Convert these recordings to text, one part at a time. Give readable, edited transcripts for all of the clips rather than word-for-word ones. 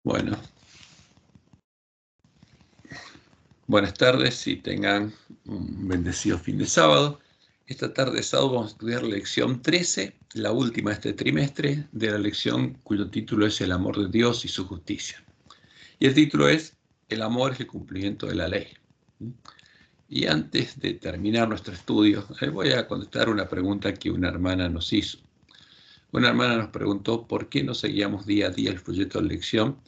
Bueno, buenas tardes y tengan un bendecido fin de sábado. Esta tarde de sábado vamos a estudiar la lección 13, la última de este trimestre, de la lección cuyo título es El amor de Dios y su justicia. Y el título es El amor es el cumplimiento de la ley. Y antes de terminar nuestro estudio, voy a contestar una pregunta que una hermana nos hizo. Una hermana nos preguntó por qué no seguíamos día a día el folleto de lección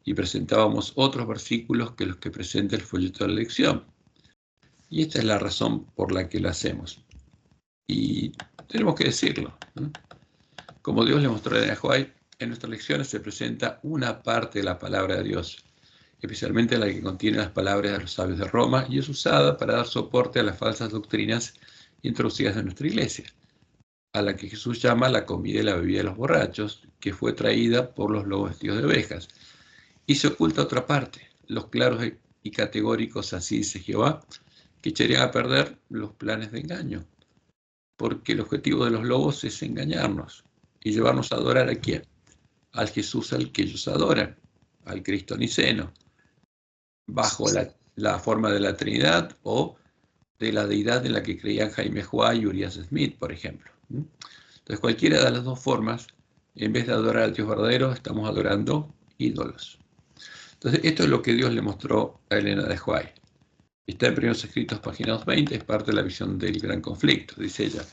y presentábamos otros versículos que los que presenta el folleto de lección. Y esta es la razón por la que lo hacemos. Y tenemos que decirlo, ¿no? Como Dios le mostró a Elena White, en nuestras lecciones se presenta una parte de la palabra de Dios, especialmente la que contiene las palabras de los sabios de Roma, y es usada para dar soporte a las falsas doctrinas introducidas en nuestra iglesia, a la que Jesús llama la comida y la bebida de los borrachos, que fue traída por los lobos vestidos de ovejas. Y se oculta otra parte, los claros y categóricos, así dice Jehová, que echarían a perder los planes de engaño, porque el objetivo de los lobos es engañarnos y llevarnos a adorar ¿a quién? Al Jesús al que ellos adoran, al Cristo niceno, bajo la forma de la Trinidad o de la deidad en la que creían Jaime Juá y Urias Smith, por ejemplo. Entonces, cualquiera de las dos formas, en vez de adorar al Dios verdadero, estamos adorando ídolos. Entonces, esto es lo que Dios le mostró a Elena de White. Está en Primeros Escritos, página 20, es parte de la visión del gran conflicto. Dice ella,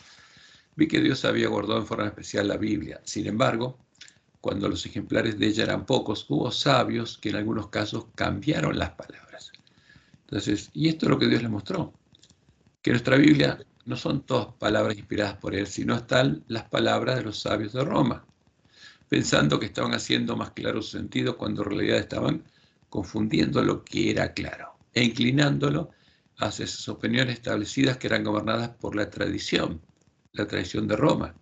vi que Dios había guardado en forma especial la Biblia. Sin embargo, cuando los ejemplares de ella eran pocos, hubo sabios que en algunos casos cambiaron las palabras. Entonces, y esto es lo que Dios le mostró, que nuestra Biblia no son todas palabras inspiradas por Él, sino están las palabras de los sabios de Roma, pensando que estaban haciendo más claro su sentido cuando en realidad estaban confundiendo lo que era claro e inclinándolo hacia esas opiniones establecidas que eran gobernadas por la tradición de Roma.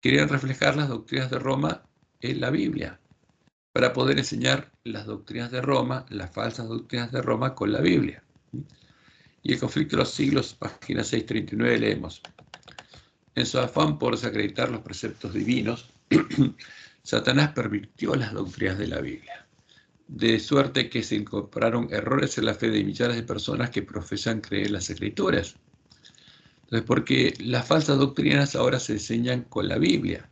Querían reflejar las doctrinas de Roma en la Biblia para poder enseñar las doctrinas de Roma, las falsas doctrinas de Roma con la Biblia. Y el conflicto de los siglos, página 639, leemos. En su afán por desacreditar los preceptos divinos, Satanás pervirtió las doctrinas de la Biblia, de suerte que se incorporaron errores en la fe de millares de personas que profesan creer en las Escrituras. Entonces, porque las falsas doctrinas ahora se enseñan con la Biblia,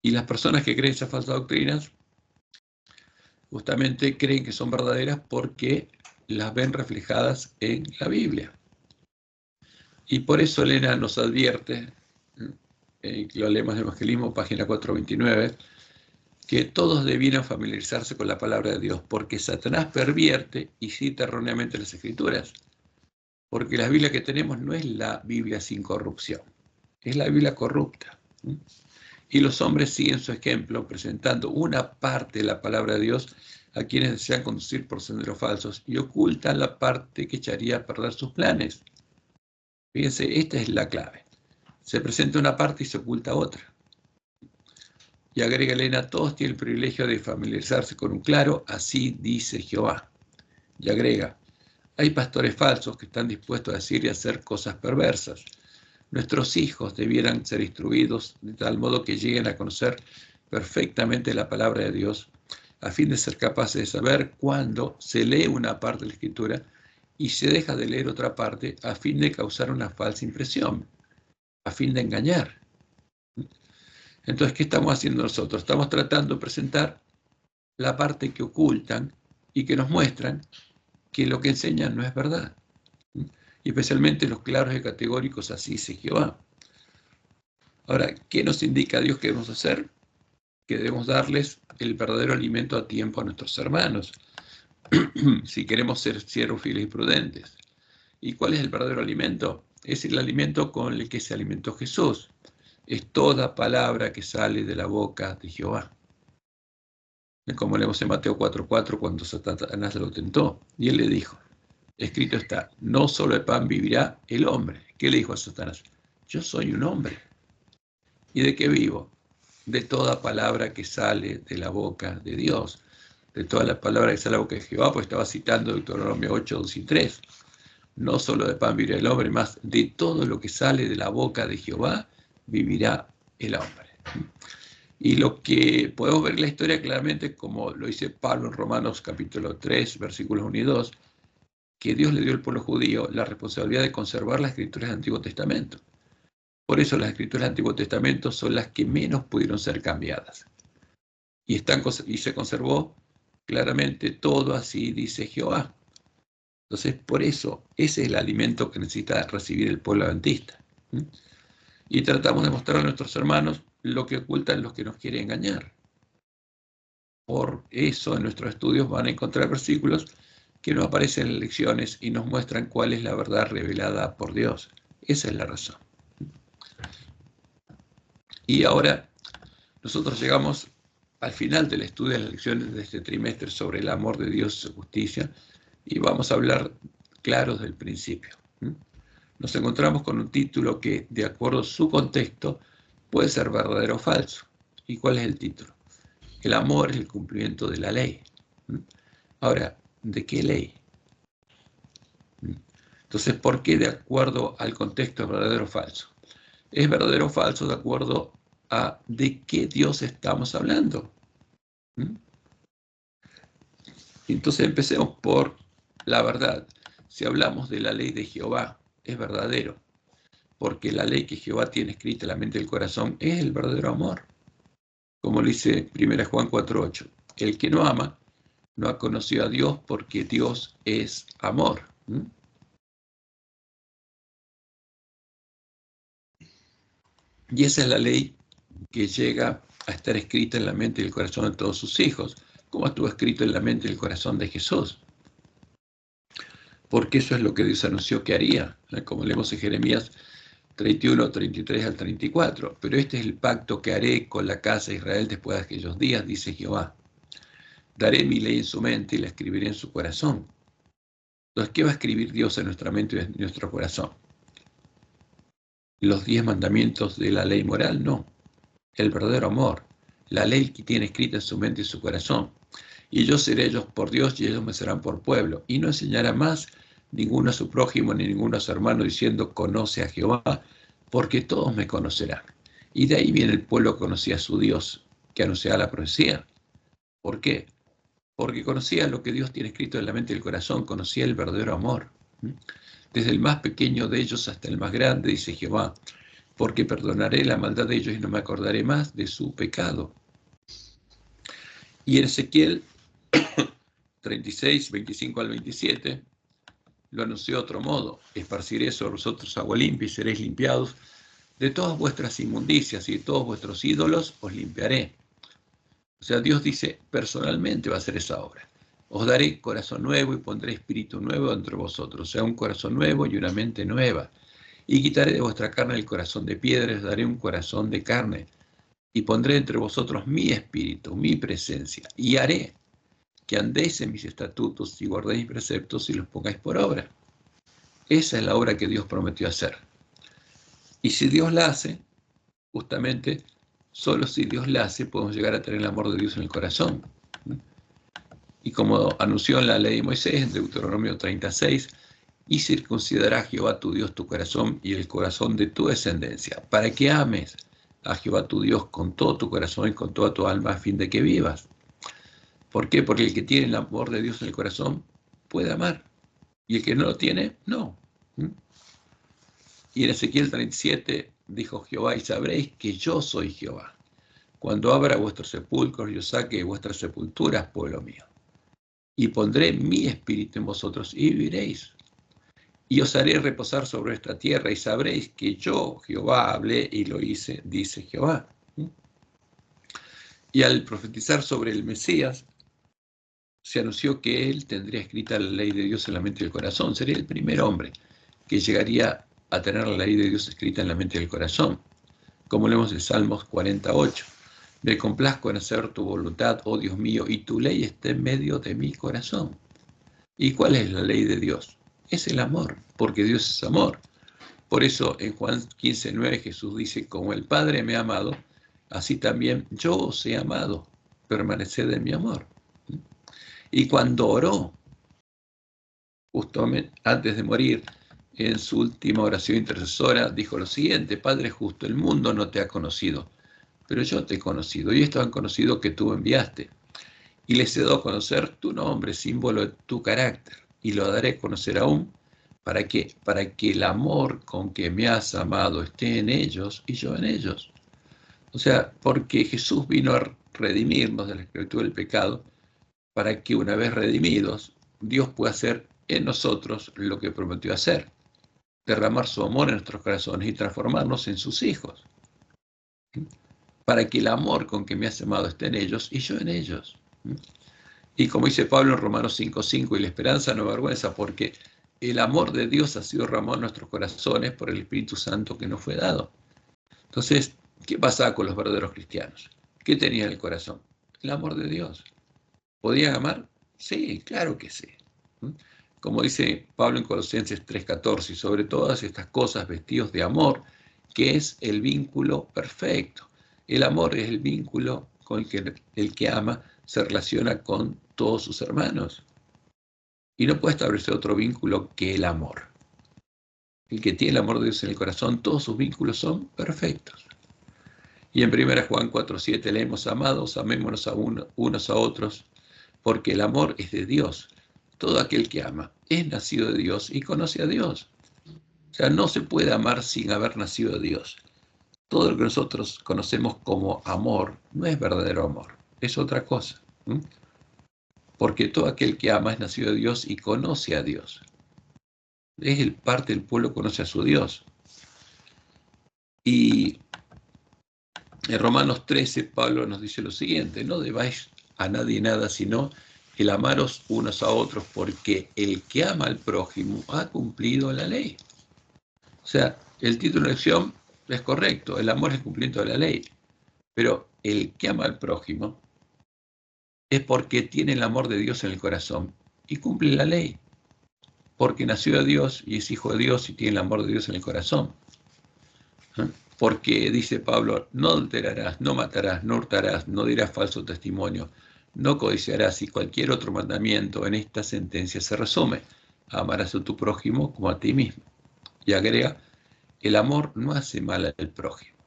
y las personas que creen esas falsas doctrinas justamente creen que son verdaderas porque las ven reflejadas en la Biblia. Y por eso Elena nos advierte, lo leemos en el Evangelismo, página 429, que todos debieran familiarizarse con la palabra de Dios, porque Satanás pervierte y cita erróneamente las Escrituras, porque la Biblia que tenemos no es la Biblia sin corrupción, es la Biblia corrupta. Y los hombres siguen su ejemplo, presentando una parte de la palabra de Dios a quienes desean conducir por senderos falsos y ocultan la parte que echaría a perder sus planes. Fíjense, esta es la clave. Se presenta una parte y se oculta otra. Y agrega Elena, todos tienen el privilegio de familiarizarse con un claro, así dice Jehová. Y agrega, hay pastores falsos que están dispuestos a decir y hacer cosas perversas. Nuestros hijos debieran ser instruidos de tal modo que lleguen a conocer perfectamente la palabra de Dios, a fin de ser capaces de saber cuándo se lee una parte de la Escritura y se deja de leer otra parte a fin de causar una falsa impresión, a fin de engañar. Entonces, ¿qué estamos haciendo nosotros? Estamos tratando de presentar la parte que ocultan y que nos muestran que lo que enseñan no es verdad. Y especialmente los claros y categóricos, así dice Jehová. Ahora, ¿qué nos indica Dios que debemos hacer? Que debemos darles el verdadero alimento a tiempo a nuestros hermanos, si queremos ser siervos fieles y prudentes. ¿Y cuál es el verdadero alimento? Es el alimento con el que se alimentó Jesús. Es toda palabra que sale de la boca de Jehová. Como leemos en Mateo 4:4, cuando Satanás lo tentó. Y él le dijo, escrito está, no solo de pan vivirá el hombre. ¿Qué le dijo a Satanás? Yo soy un hombre. ¿Y de qué vivo? De toda palabra que sale de la boca de Dios. De toda la palabra que sale de la boca de Jehová, pues estaba citando Deuteronomio 8, 2 y 3. No solo de pan vivirá el hombre, más de todo lo que sale de la boca de Jehová vivirá el hombre. Y lo que podemos ver en la historia claramente, como lo dice Pablo en Romanos capítulo 3, versículos 1 y 2, que Dios le dio al pueblo judío la responsabilidad de conservar las escrituras del Antiguo Testamento. Por eso las escrituras del Antiguo Testamento son las que menos pudieron ser cambiadas. Y se conservó claramente todo así, dice Jehová. Entonces, por eso, ese es el alimento que necesita recibir el pueblo adventista. Y tratamos de mostrar a nuestros hermanos lo que ocultan los que nos quieren engañar. Por eso, en nuestros estudios van a encontrar versículos que no aparecen en lecciones y nos muestran cuál es la verdad revelada por Dios. Esa es la razón. Y ahora, nosotros llegamos al final del estudio de las lecciones de este trimestre sobre el amor de Dios y su justicia, y vamos a hablar claros del principio. Nos encontramos con un título que, de acuerdo a su contexto, puede ser verdadero o falso. ¿Y cuál es el título? El amor es el cumplimiento de la ley. Ahora, ¿de qué ley? Entonces, ¿por qué de acuerdo al contexto es verdadero o falso? Es verdadero o falso de acuerdo a de qué Dios estamos hablando. Entonces empecemos por la verdad. Si hablamos de la ley de Jehová, es verdadero, porque la ley que Jehová tiene escrita en la mente y el corazón es el verdadero amor. Como lo dice 1 Juan 4:8, el que no ama no ha conocido a Dios porque Dios es amor. Y esa es la ley que llega a estar escrita en la mente y el corazón de todos sus hijos, como estuvo escrito en la mente y el corazón de Jesús. Porque eso es lo que Dios anunció que haría, como leemos en Jeremías 31, 33 al 34. Pero este es el pacto que haré con la casa de Israel después de aquellos días, dice Jehová. Daré mi ley en su mente y la escribiré en su corazón. Entonces, ¿qué va a escribir Dios en nuestra mente y en nuestro corazón? ¿Los 10 mandamientos de la ley moral? No. El verdadero amor. La ley que tiene escrita en su mente y su corazón. Y yo seré ellos por Dios y ellos me serán por pueblo. Y no enseñará más ninguno a su prójimo ni ninguno a su hermano diciendo conoce a Jehová, porque todos me conocerán. Y de ahí viene el pueblo que conocía a su Dios, que anunciaba la profecía. ¿Por qué? Porque conocía lo que Dios tiene escrito en la mente y el corazón, conocía el verdadero amor. Desde el más pequeño de ellos hasta el más grande, dice Jehová, porque perdonaré la maldad de ellos y no me acordaré más de su pecado. Y en Ezequiel 36, 25 al 27, lo anunció de otro modo: esparciré sobre vosotros agua limpia y seréis limpiados de todas vuestras inmundicias y de todos vuestros ídolos os limpiaré. O sea, Dios dice, personalmente va a hacer esa obra. Os daré corazón nuevo y pondré espíritu nuevo entre vosotros, o sea, un corazón nuevo y una mente nueva. Y quitaré de vuestra carne el corazón de piedra, os daré un corazón de carne. Y pondré entre vosotros mi espíritu, mi presencia, y haré que andéis en mis estatutos y guardéis mis preceptos y los pongáis por obra. Esa es la obra que Dios prometió hacer. Y si Dios la hace, justamente, solo si Dios la hace, podemos llegar a tener el amor de Dios en el corazón. Y como anunció en la ley de Moisés, en Deuteronomio 36, y circuncidará Jehová tu Dios tu corazón y el corazón de tu descendencia, para que ames a Jehová tu Dios con todo tu corazón y con toda tu alma, a fin de que vivas. ¿Por qué? Porque el que tiene el amor de Dios en el corazón puede amar, y el que no lo tiene, no. Y en Ezequiel 37 dijo Jehová, y sabréis que yo soy Jehová, cuando abra vuestros sepulcros y os saque de vuestras sepulturas, pueblo mío. Y pondré mi espíritu en vosotros y viviréis. Y os haré reposar sobre esta tierra y sabréis que yo, Jehová, hablé y lo hice, dice Jehová. Y al profetizar sobre el Mesías, se anunció que él tendría escrita la ley de Dios en la mente y el corazón. Sería el primer hombre que llegaría a tener la ley de Dios escrita en la mente y el corazón. Como leemos en Salmos 48. Me complazco en hacer tu voluntad, oh Dios mío, y tu ley está en medio de mi corazón. ¿Y cuál es la ley de Dios? Es el amor, porque Dios es amor. Por eso en Juan 15:9 Jesús dice, como el Padre me ha amado, así también yo os he amado, permaneced en mi amor. Y cuando oró, justamente antes de morir, en su última oración intercesora, dijo lo siguiente: Padre justo, el mundo no te ha conocido, pero yo te he conocido, y estos han conocido que tú enviaste. Y les he dado a conocer tu nombre, símbolo de tu carácter, y lo daré a conocer aún, ¿para qué? Para que el amor con que me has amado esté en ellos y yo en ellos. O sea, porque Jesús vino a redimirnos de la esclavitud del pecado, para que una vez redimidos, Dios pueda hacer en nosotros lo que prometió hacer, derramar su amor en nuestros corazones y transformarnos en sus hijos, para que el amor con que me has amado esté en ellos y yo en ellos. Y como dice Pablo en Romanos 5:5, y la esperanza no avergüenza, porque el amor de Dios ha sido derramado en nuestros corazones por el Espíritu Santo que nos fue dado. Entonces, ¿qué pasaba con los verdaderos cristianos? ¿Qué tenían en el corazón? El amor de Dios. ¿Podían amar? Sí, claro que sí. Como dice Pablo en Colosenses 3:14, y sobre todas estas cosas vestidos de amor, que es el vínculo perfecto. El amor es el vínculo con el que ama se relaciona con todos sus hermanos. Y no puede establecer otro vínculo que el amor. El que tiene el amor de Dios en el corazón, todos sus vínculos son perfectos. Y en 1 Juan 4:7 leemos: amados, amémonos unos a otros, porque el amor es de Dios. Todo aquel que ama es nacido de Dios y conoce a Dios. O sea, no se puede amar sin haber nacido de Dios. Todo lo que nosotros conocemos como amor no es verdadero amor, es otra cosa. Porque todo aquel que ama es nacido de Dios y conoce a Dios. Parte del pueblo que conoce a su Dios. Y en Romanos 13, Pablo nos dice lo siguiente: no debáis a nadie nada, sino el amaros unos a otros, porque el que ama al prójimo ha cumplido la ley. O sea, el título de lección es correcto, el amor es el cumplimiento de la ley, pero el que ama al prójimo es porque tiene el amor de Dios en el corazón y cumple la ley, porque nació de Dios y es hijo de Dios y tiene el amor de Dios en el corazón. Porque dice Pablo: no adulterarás, no matarás, no hurtarás, no dirás falso testimonio, no codiciarás, y cualquier otro mandamiento en esta sentencia se resume: amarás a tu prójimo como a ti mismo. Y agrega: el amor no hace mal al prójimo,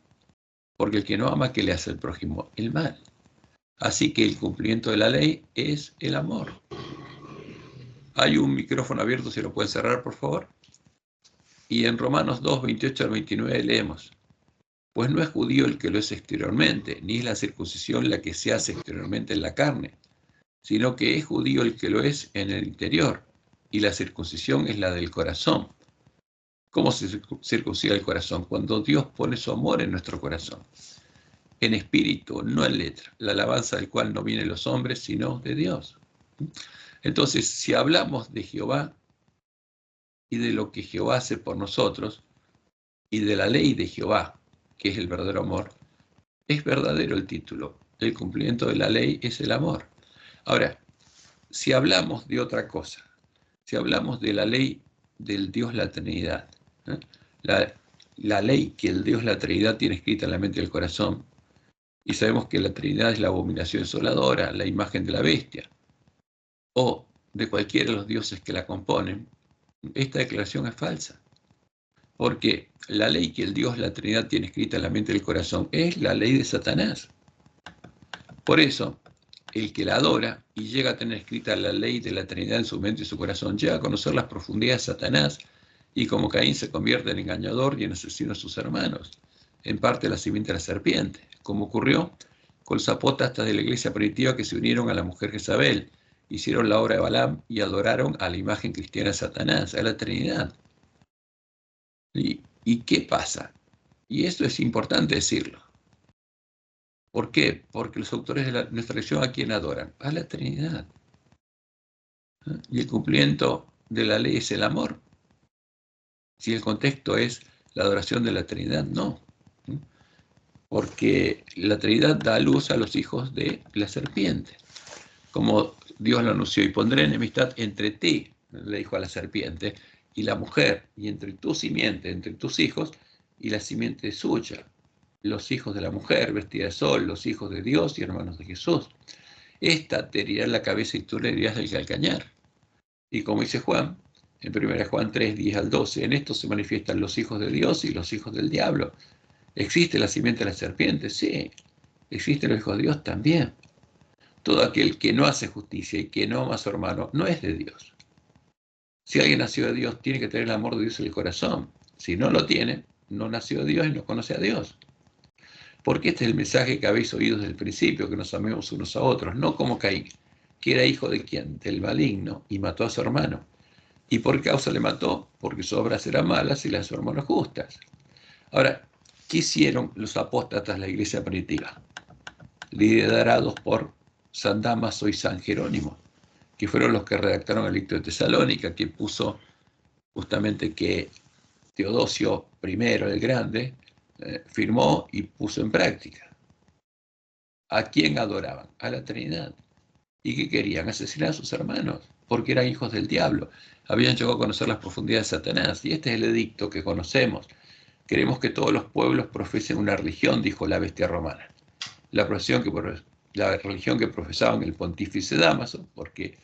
porque el que no ama, ¿qué le hace al prójimo? El mal. Así que el cumplimiento de la ley es el amor. Hay un micrófono abierto, si lo pueden cerrar, por favor. Y en Romanos 2:28 al 29 leemos: pues no es judío el que lo es exteriormente, ni es la circuncisión la que se hace exteriormente en la carne, sino que es judío el que lo es en el interior, y la circuncisión es la del corazón. ¿Cómo se circuncida el corazón? Cuando Dios pone su amor en nuestro corazón, en espíritu, no en letra, la alabanza del cual no viene de los hombres, sino de Dios. Entonces, si hablamos de Jehová y de lo que Jehová hace por nosotros, y de la ley de Jehová, que es el verdadero amor, es verdadero el título. El cumplimiento de la ley es el amor. Ahora, si hablamos de otra cosa, si hablamos de la ley del Dios la Trinidad, la ley que el Dios la Trinidad tiene escrita en la mente y el corazón, y sabemos que la Trinidad es la abominación desoladora, la imagen de la bestia, o de cualquiera de los dioses que la componen, esta declaración es falsa. Porque la ley que el Dios, la Trinidad, tiene escrita en la mente y el corazón es la ley de Satanás. Por eso, el que la adora y llega a tener escrita la ley de la Trinidad en su mente y su corazón, llega a conocer las profundidades de Satanás, y como Caín se convierte en engañador y en asesino de sus hermanos, en parte la simiente de la serpiente, como ocurrió con los apóstatas de la iglesia primitiva que se unieron a la mujer Jezabel, hicieron la obra de Balaam y adoraron a la imagen cristiana de Satanás, a la Trinidad. ¿Y qué pasa? Y esto es importante decirlo. ¿Por qué? Porque los autores de nuestra religión, ¿a quién adoran? A la Trinidad. Y el cumplimiento de la ley es el amor. Si el contexto es la adoración de la Trinidad, no. Porque la Trinidad da luz a los hijos de la serpiente. Como Dios lo anunció: y pondré enemistad entre ti, le dijo a la serpiente, y la mujer, y entre tu simiente, entre tus hijos, y la simiente suya. Los hijos de la mujer, vestida de sol, los hijos de Dios y hermanos de Jesús. Esta te herirá la cabeza y tú le herirás el calcañar. Y como dice Juan, en 1 Juan 3:10 al 12, en esto se manifiestan los hijos de Dios y los hijos del diablo. ¿Existe la simiente de la serpiente? Sí. existen los hijos de Dios también. Todo aquel que no hace justicia y que no ama a su hermano no es de Dios. Si alguien nació de Dios, tiene que tener el amor de Dios en el corazón. Si no lo tiene, no nació de Dios y no conoce a Dios. Porque este es el mensaje que habéis oído desde el principio, que nos amemos unos a otros, no como Caín, que era hijo de quién, del maligno, y mató a su hermano. ¿Y por qué causa le mató? Porque sus obras eran malas y las de su hermano justas. Ahora, ¿qué hicieron los apóstatas de la iglesia primitiva? Liderados por San Damaso y San Jerónimo, que fueron los que redactaron el Edicto de Tesalónica, que puso justamente que Teodosio I el Grande firmó y puso en práctica. ¿A quién adoraban? A la Trinidad. ¿Y qué querían? Asesinar a sus hermanos, porque eran hijos del diablo. Habían llegado a conocer las profundidades de Satanás. Y este es el edicto que conocemos. Queremos que todos los pueblos profesen una religión, dijo la bestia romana. La religión que profesaban el pontífice Dámaso, porque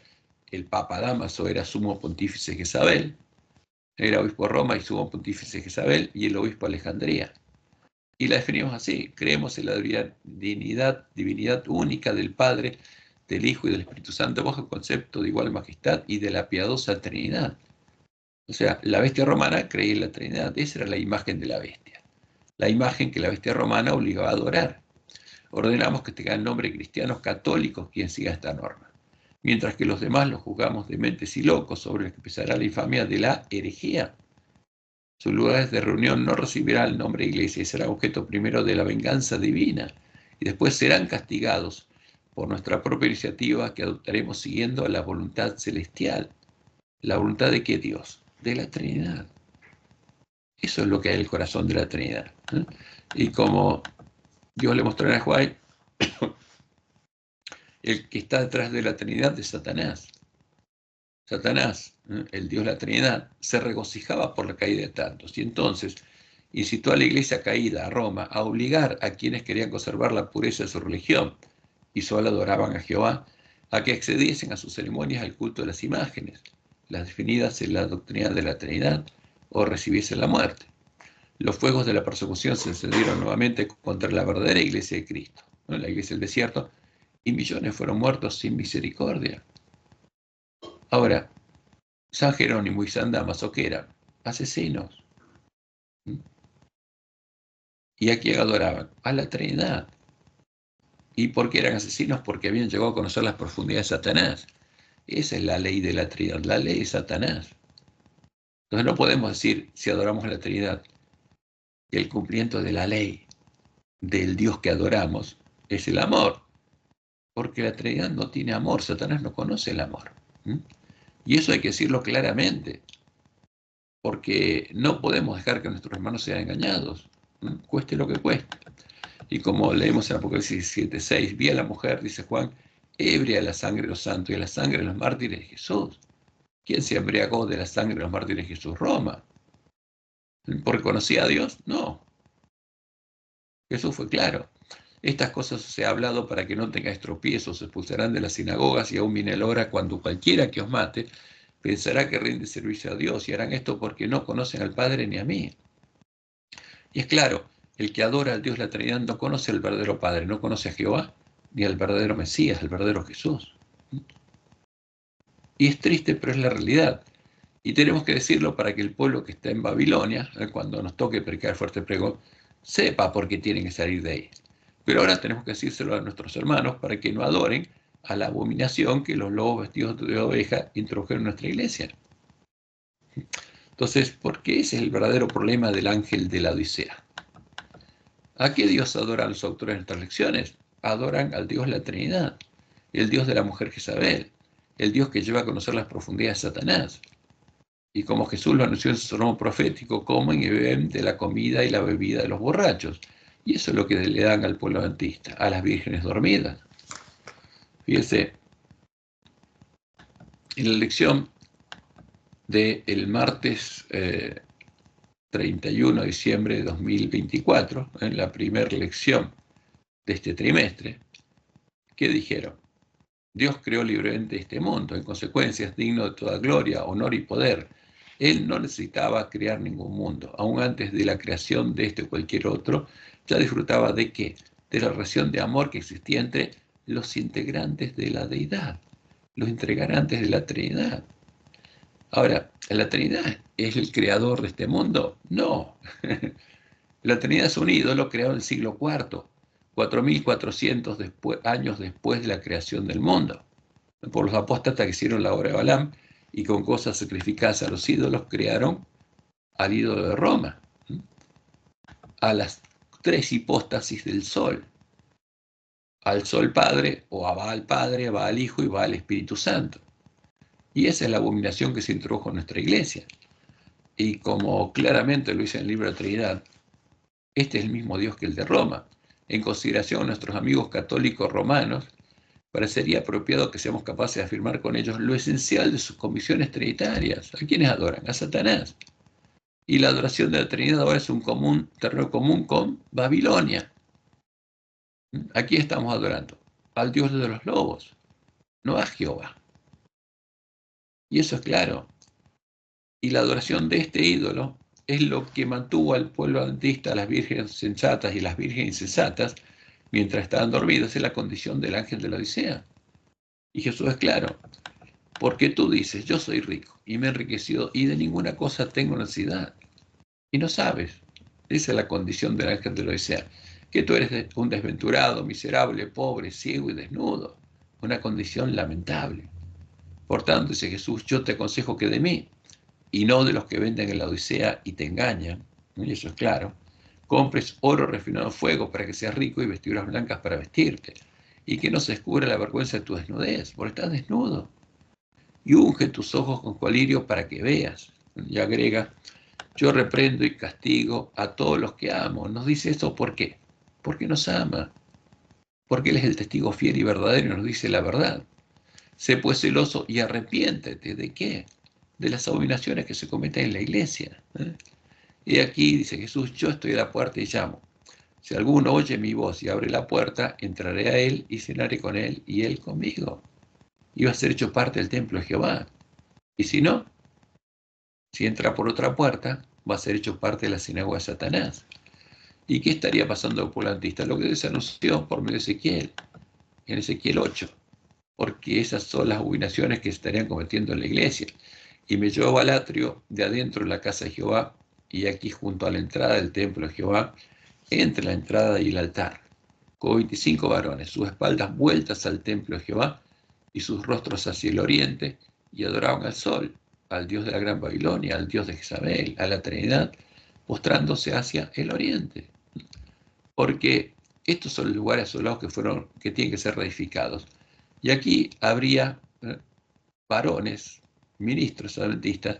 el Papa Dámaso era sumo pontífice Jezabel, era obispo de Roma y sumo pontífice Jezabel, y el obispo de Alejandría. Y la definimos así: creemos en la divinidad única del Padre, del Hijo y del Espíritu Santo, bajo el concepto de igual majestad y de la piadosa Trinidad. O sea, la bestia romana creía en la Trinidad. Esa era la imagen de la bestia, la imagen que la bestia romana obligaba a adorar. Ordenamos que tengan nombre cristianos católicos quien siga esta norma, mientras que los demás los juzgamos dementes y locos, sobre los que pesará la infamia de la herejía. Sus lugares de reunión no recibirán el nombre de iglesia y serán objeto primero de la venganza divina, y después serán castigados por nuestra propia iniciativa que adoptaremos siguiendo la voluntad celestial. ¿La voluntad de qué Dios? De la Trinidad. Eso es lo que hay en el corazón de la Trinidad. Y como Dios le mostró a Juan, el que está detrás de la Trinidad es Satanás. Satanás, el Dios de la Trinidad, se regocijaba por la caída de tantos, y entonces incitó a la iglesia caída, a Roma, a obligar a quienes querían conservar la pureza de su religión y solo adoraban a Jehová, a que accediesen a sus ceremonias al culto de las imágenes, las definidas en la doctrina de la Trinidad, o recibiesen la muerte. Los fuegos de la persecución se encendieron nuevamente contra la verdadera iglesia de Cristo, la iglesia del desierto, y millones fueron muertos sin misericordia. Ahora, San Jerónimo y San Damaso, ¿qué eran? Asesinos. ¿Y a quién adoraban? A la Trinidad. ¿Y por qué eran asesinos? Porque habían llegado a conocer las profundidades de Satanás. Esa es la ley de la Trinidad, la ley de Satanás. Entonces no podemos decir, si adoramos a la Trinidad, que el cumplimiento de la ley del Dios que adoramos es el amor. Porque la Trinidad no tiene amor, Satanás no conoce el amor. Y eso hay que decirlo claramente, porque no podemos dejar que nuestros hermanos sean engañados, cueste lo que cueste. Y como leemos en Apocalipsis 7:6, vi a la mujer, dice Juan, ebria de la sangre de los santos y de la sangre de los mártires de Jesús. ¿Quién se embriagó de la sangre de los mártires de Jesús? Roma. ¿Porque conocía a Dios? No. Jesús fue claro. Estas cosas os he hablado para que no tengáis tropiezos, os expulsarán de las sinagogas, y aún viene la hora cuando cualquiera que os mate pensará que rinde servicio a Dios, y harán esto porque no conocen al Padre ni a mí. Y es claro, el que adora al Dios de la Trinidad no conoce al verdadero Padre, no conoce a Jehová, ni al verdadero Mesías, al verdadero Jesús. Y es triste, pero es la realidad. Y tenemos que decirlo para que el pueblo que está en Babilonia, cuando nos toque predicar fuerte pregón, sepa por qué tienen que salir de ahí. Pero ahora tenemos que decírselo a nuestros hermanos para que no adoren a la abominación que los lobos vestidos de oveja introdujeron en nuestra iglesia. Entonces, ¿por qué ese es el verdadero problema del ángel de la Odisea? ¿A qué Dios adoran los autores de nuestras lecciones? Adoran al Dios de la Trinidad, el Dios de la mujer Jezabel, el Dios que lleva a conocer las profundidades de Satanás. Y como Jesús lo anunció en su sermón profético, comen y beben de la comida y la bebida de los borrachos. Y eso es lo que le dan al pueblo adventista, a las vírgenes dormidas. Fíjense, en la lección del martes 31 de diciembre de 2024, en la primera lección de este trimestre, ¿qué dijeron? Dios creó libremente este mundo, en consecuencia es digno de toda gloria, honor y poder. Él no necesitaba crear ningún mundo. Aún antes de la creación de este o cualquier otro, ya disfrutaba de ¿qué? de la relación de amor que existía entre los integrantes de la deidad, los integrantes de la Trinidad. Ahora, ¿la Trinidad es el creador de este mundo? No. La Trinidad es un ídolo creado en el siglo IV, 4.400 años después de la creación del mundo, por los apóstatas que hicieron la obra de Balaam y con cosas sacrificadas a los ídolos crearon al ídolo de Roma, a las tres hipóstasis del sol, al sol Padre, o a Baal Padre, a Baal Hijo y Baal Espíritu Santo. Y esa es la abominación que se introdujo en nuestra iglesia. Y como claramente lo dice en el libro de la Trinidad, este es el mismo Dios que el de Roma. En consideración a nuestros amigos católicos romanos, parecería apropiado que seamos capaces de afirmar con ellos lo esencial de sus convicciones trinitarias. ¿A quiénes adoran? A Satanás. Y la adoración de la Trinidad ahora es un terreno común con Babilonia. Aquí estamos adorando al Dios de los lobos, no a Jehová. Y eso es claro. Y la adoración de este ídolo es lo que mantuvo al pueblo adventista, a las vírgenes sensatas y las vírgenes insensatas, mientras estaban dormidas, en la condición del ángel de la Odisea. Y Jesús es claro, porque tú dices, yo soy rico y me he enriquecido y de ninguna cosa tengo necesidad. Y no sabes, esa es la condición del ángel de la Odisea, que tú eres un desventurado, miserable, pobre, ciego y desnudo, una condición lamentable. Por tanto, dice Jesús, yo te aconsejo que de mí, y no de los que venden en la Odisea y te engañan, y eso es claro, compres oro refinado en fuego para que seas rico y vestiduras blancas para vestirte, y que no se descubra la vergüenza de tu desnudez, porque estás desnudo. Y unge tus ojos con colirio para que veas. Y agrega, yo reprendo y castigo a todos los que amo. Nos dice eso ¿por qué? Porque nos ama. Porque Él es el testigo fiel y verdadero y nos dice la verdad. Sé pues celoso y arrepiéntete. ¿De qué? De las abominaciones que se cometen en la iglesia. Y aquí dice Jesús, yo estoy a la puerta y llamo. Si alguno oye mi voz y abre la puerta, entraré a él y cenaré con él y él conmigo. Y va a ser hecho parte del templo de Jehová. Y si no, si entra por otra puerta, va a ser hecho parte de la sinagoga de Satanás. ¿Y qué estaría pasando con el pueblo adventista? Lo que se anunció por medio de Ezequiel, en Ezequiel 8, porque esas son las abominaciones que estarían cometiendo en la iglesia. Y me llevó al atrio de adentro de la casa de Jehová, y aquí junto a la entrada del templo de Jehová, entre la entrada y el altar, con 25 varones, sus espaldas vueltas al templo de Jehová, y sus rostros hacia el oriente, y adoraban al sol, al Dios de la gran Babilonia, al Dios de Jezabel, a la Trinidad, postrándose hacia el oriente. Porque estos son los lugares asolados que tienen que ser reedificados. Y aquí habría varones, ministros adventistas,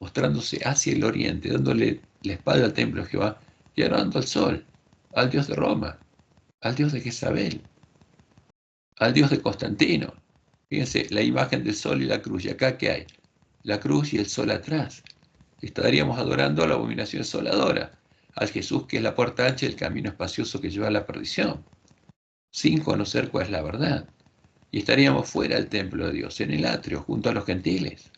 mostrándose hacia el oriente, dándole la espalda al templo de Jehová y adorando al sol, al Dios de Roma, al Dios de Jezabel, al Dios de Constantino. Fíjense, la imagen del sol y la cruz. ¿Y acá qué hay? La cruz y el sol atrás. Estaríamos adorando a la abominación desoladora, al Jesús que es la puerta ancha y el camino espacioso que lleva a la perdición, sin conocer cuál es la verdad. Y estaríamos fuera del templo de Dios, en el atrio, junto a los gentiles.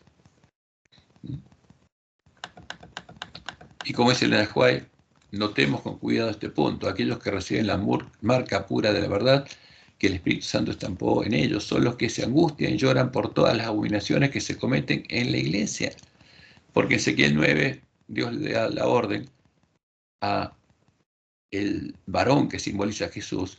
Y como dice Elena White, notemos con cuidado este punto. Aquellos que reciben la marca pura de la verdad que el Espíritu Santo estampó en ellos son los que se angustian y lloran por todas las abominaciones que se cometen en la iglesia. Porque en Ezequiel 9, Dios le da la orden a el varón que simboliza a Jesús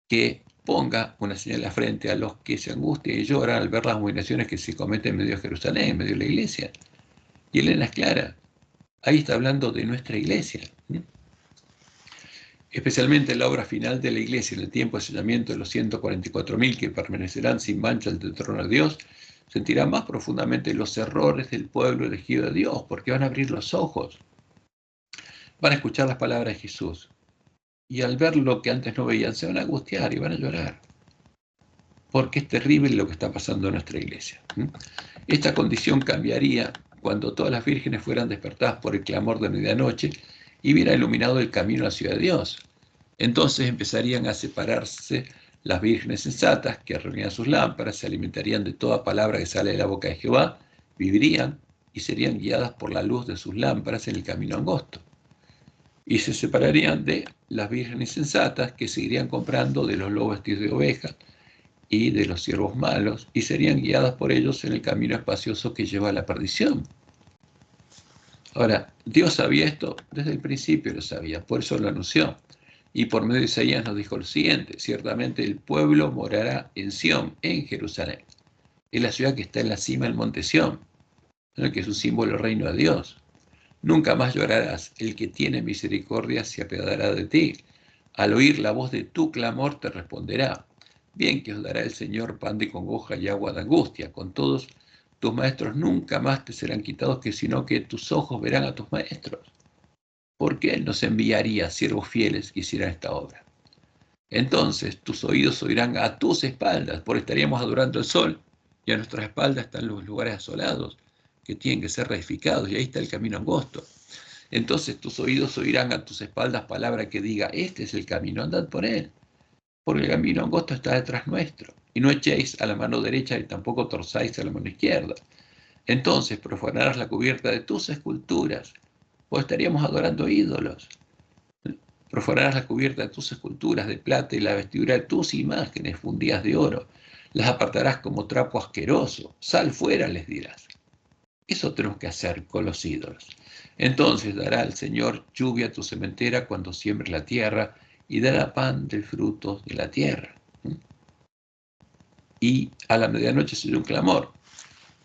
que ponga una señal en la frente a los que se angustian y lloran al ver las abominaciones que se cometen en medio de Jerusalén, en medio de la iglesia. Y Elena es clara. Ahí está hablando de nuestra iglesia. Especialmente en la obra final de la iglesia, en el tiempo de sellamiento de los 144.000 que permanecerán sin mancha ante el trono de Dios, sentirán más profundamente los errores del pueblo elegido de Dios, porque van a abrir los ojos, van a escuchar las palabras de Jesús, y al ver lo que antes no veían, se van a angustiar y van a llorar, porque es terrible lo que está pasando en nuestra iglesia. Esta condición cambiaría cuando todas las vírgenes fueran despertadas por el clamor de medianoche y hubiera iluminado el camino a la ciudad de Dios. Entonces empezarían a separarse las vírgenes sensatas que reunían sus lámparas, se alimentarían de toda palabra que sale de la boca de Jehová, vivirían y serían guiadas por la luz de sus lámparas en el camino angosto. y se separarían de las vírgenes sensatas que seguirían comprando de los lobos vestidos de oveja y de los siervos malos, y serían guiadas por ellos en el camino espacioso que lleva a la perdición. Ahora, Dios sabía esto desde el principio, lo sabía, por eso lo anunció. Y por medio de Isaías nos dijo lo siguiente: ciertamente el pueblo morará en Sión, en Jerusalén. Es la ciudad que está en la cima del monte Sión, ¿no?, que es un símbolo del reino de Dios. Nunca más llorarás, el que tiene misericordia se apiadará de ti. Al oír la voz de tu clamor te responderá. Bien que os dará el Señor pan de congoja y agua de angustia. Con todos tus maestros nunca más te serán quitados, sino que tus ojos verán a tus maestros. Porque Él nos enviaría siervos fieles que hicieran esta obra. Entonces tus oídos oirán a tus espaldas, porque estaríamos adorando el sol, y a nuestras espaldas están los lugares asolados, que tienen que ser reedificados, y ahí está el camino angosto. Entonces tus oídos oirán a tus espaldas palabra que diga: este es el camino, andad por él, porque el camino angosto está detrás nuestro, y no echéis a la mano derecha, y tampoco torzáis a la mano izquierda. Entonces profanarás la cubierta de tus esculturas, pues estaríamos adorando ídolos. Profanarás la cubierta de tus esculturas de plata y la vestidura de tus imágenes fundidas de oro. Las apartarás como trapo asqueroso. Sal fuera, les dirás. Eso tenemos que hacer con los ídolos. Entonces dará el Señor lluvia a tu sementera cuando siembres la tierra, y dará pan del fruto de la tierra. Y a la medianoche se oyó un clamor: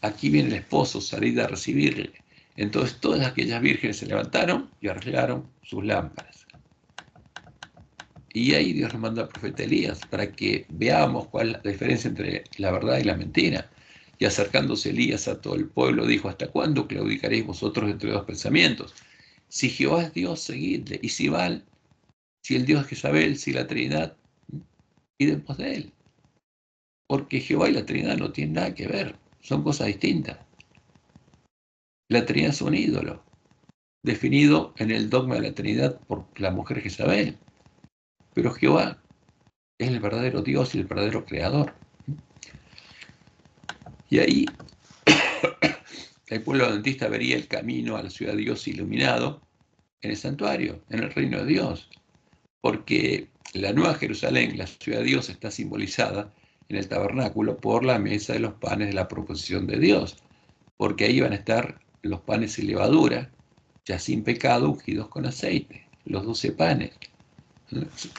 aquí viene el esposo, salid a recibirle. Entonces todas aquellas vírgenes se levantaron y arreglaron sus lámparas. Y ahí Dios nos manda al profeta Elías para que veamos cuál es la diferencia entre la verdad y la mentira. Y acercándose Elías a todo el pueblo, dijo: ¿hasta cuándo claudicaréis vosotros entre dos pensamientos? Si Jehová es Dios, seguidle, y si Baal, si el Dios es Jezabel, si la Trinidad, id en pos de él. Porque Jehová y la Trinidad no tienen nada que ver, son cosas distintas. La Trinidad es un ídolo, definido en el dogma de la Trinidad por la mujer Jezabel. Pero Jehová es el verdadero Dios y el verdadero creador. Y ahí el pueblo adventista vería el camino a la ciudad de Dios iluminado en el santuario, en el reino de Dios. Porque la nueva Jerusalén, la ciudad de Dios, está simbolizada en el tabernáculo por la mesa de los panes de la proposición de Dios. Porque ahí van a estar los panes sin levadura, ya sin pecado, ungidos con aceite, los 12 panes,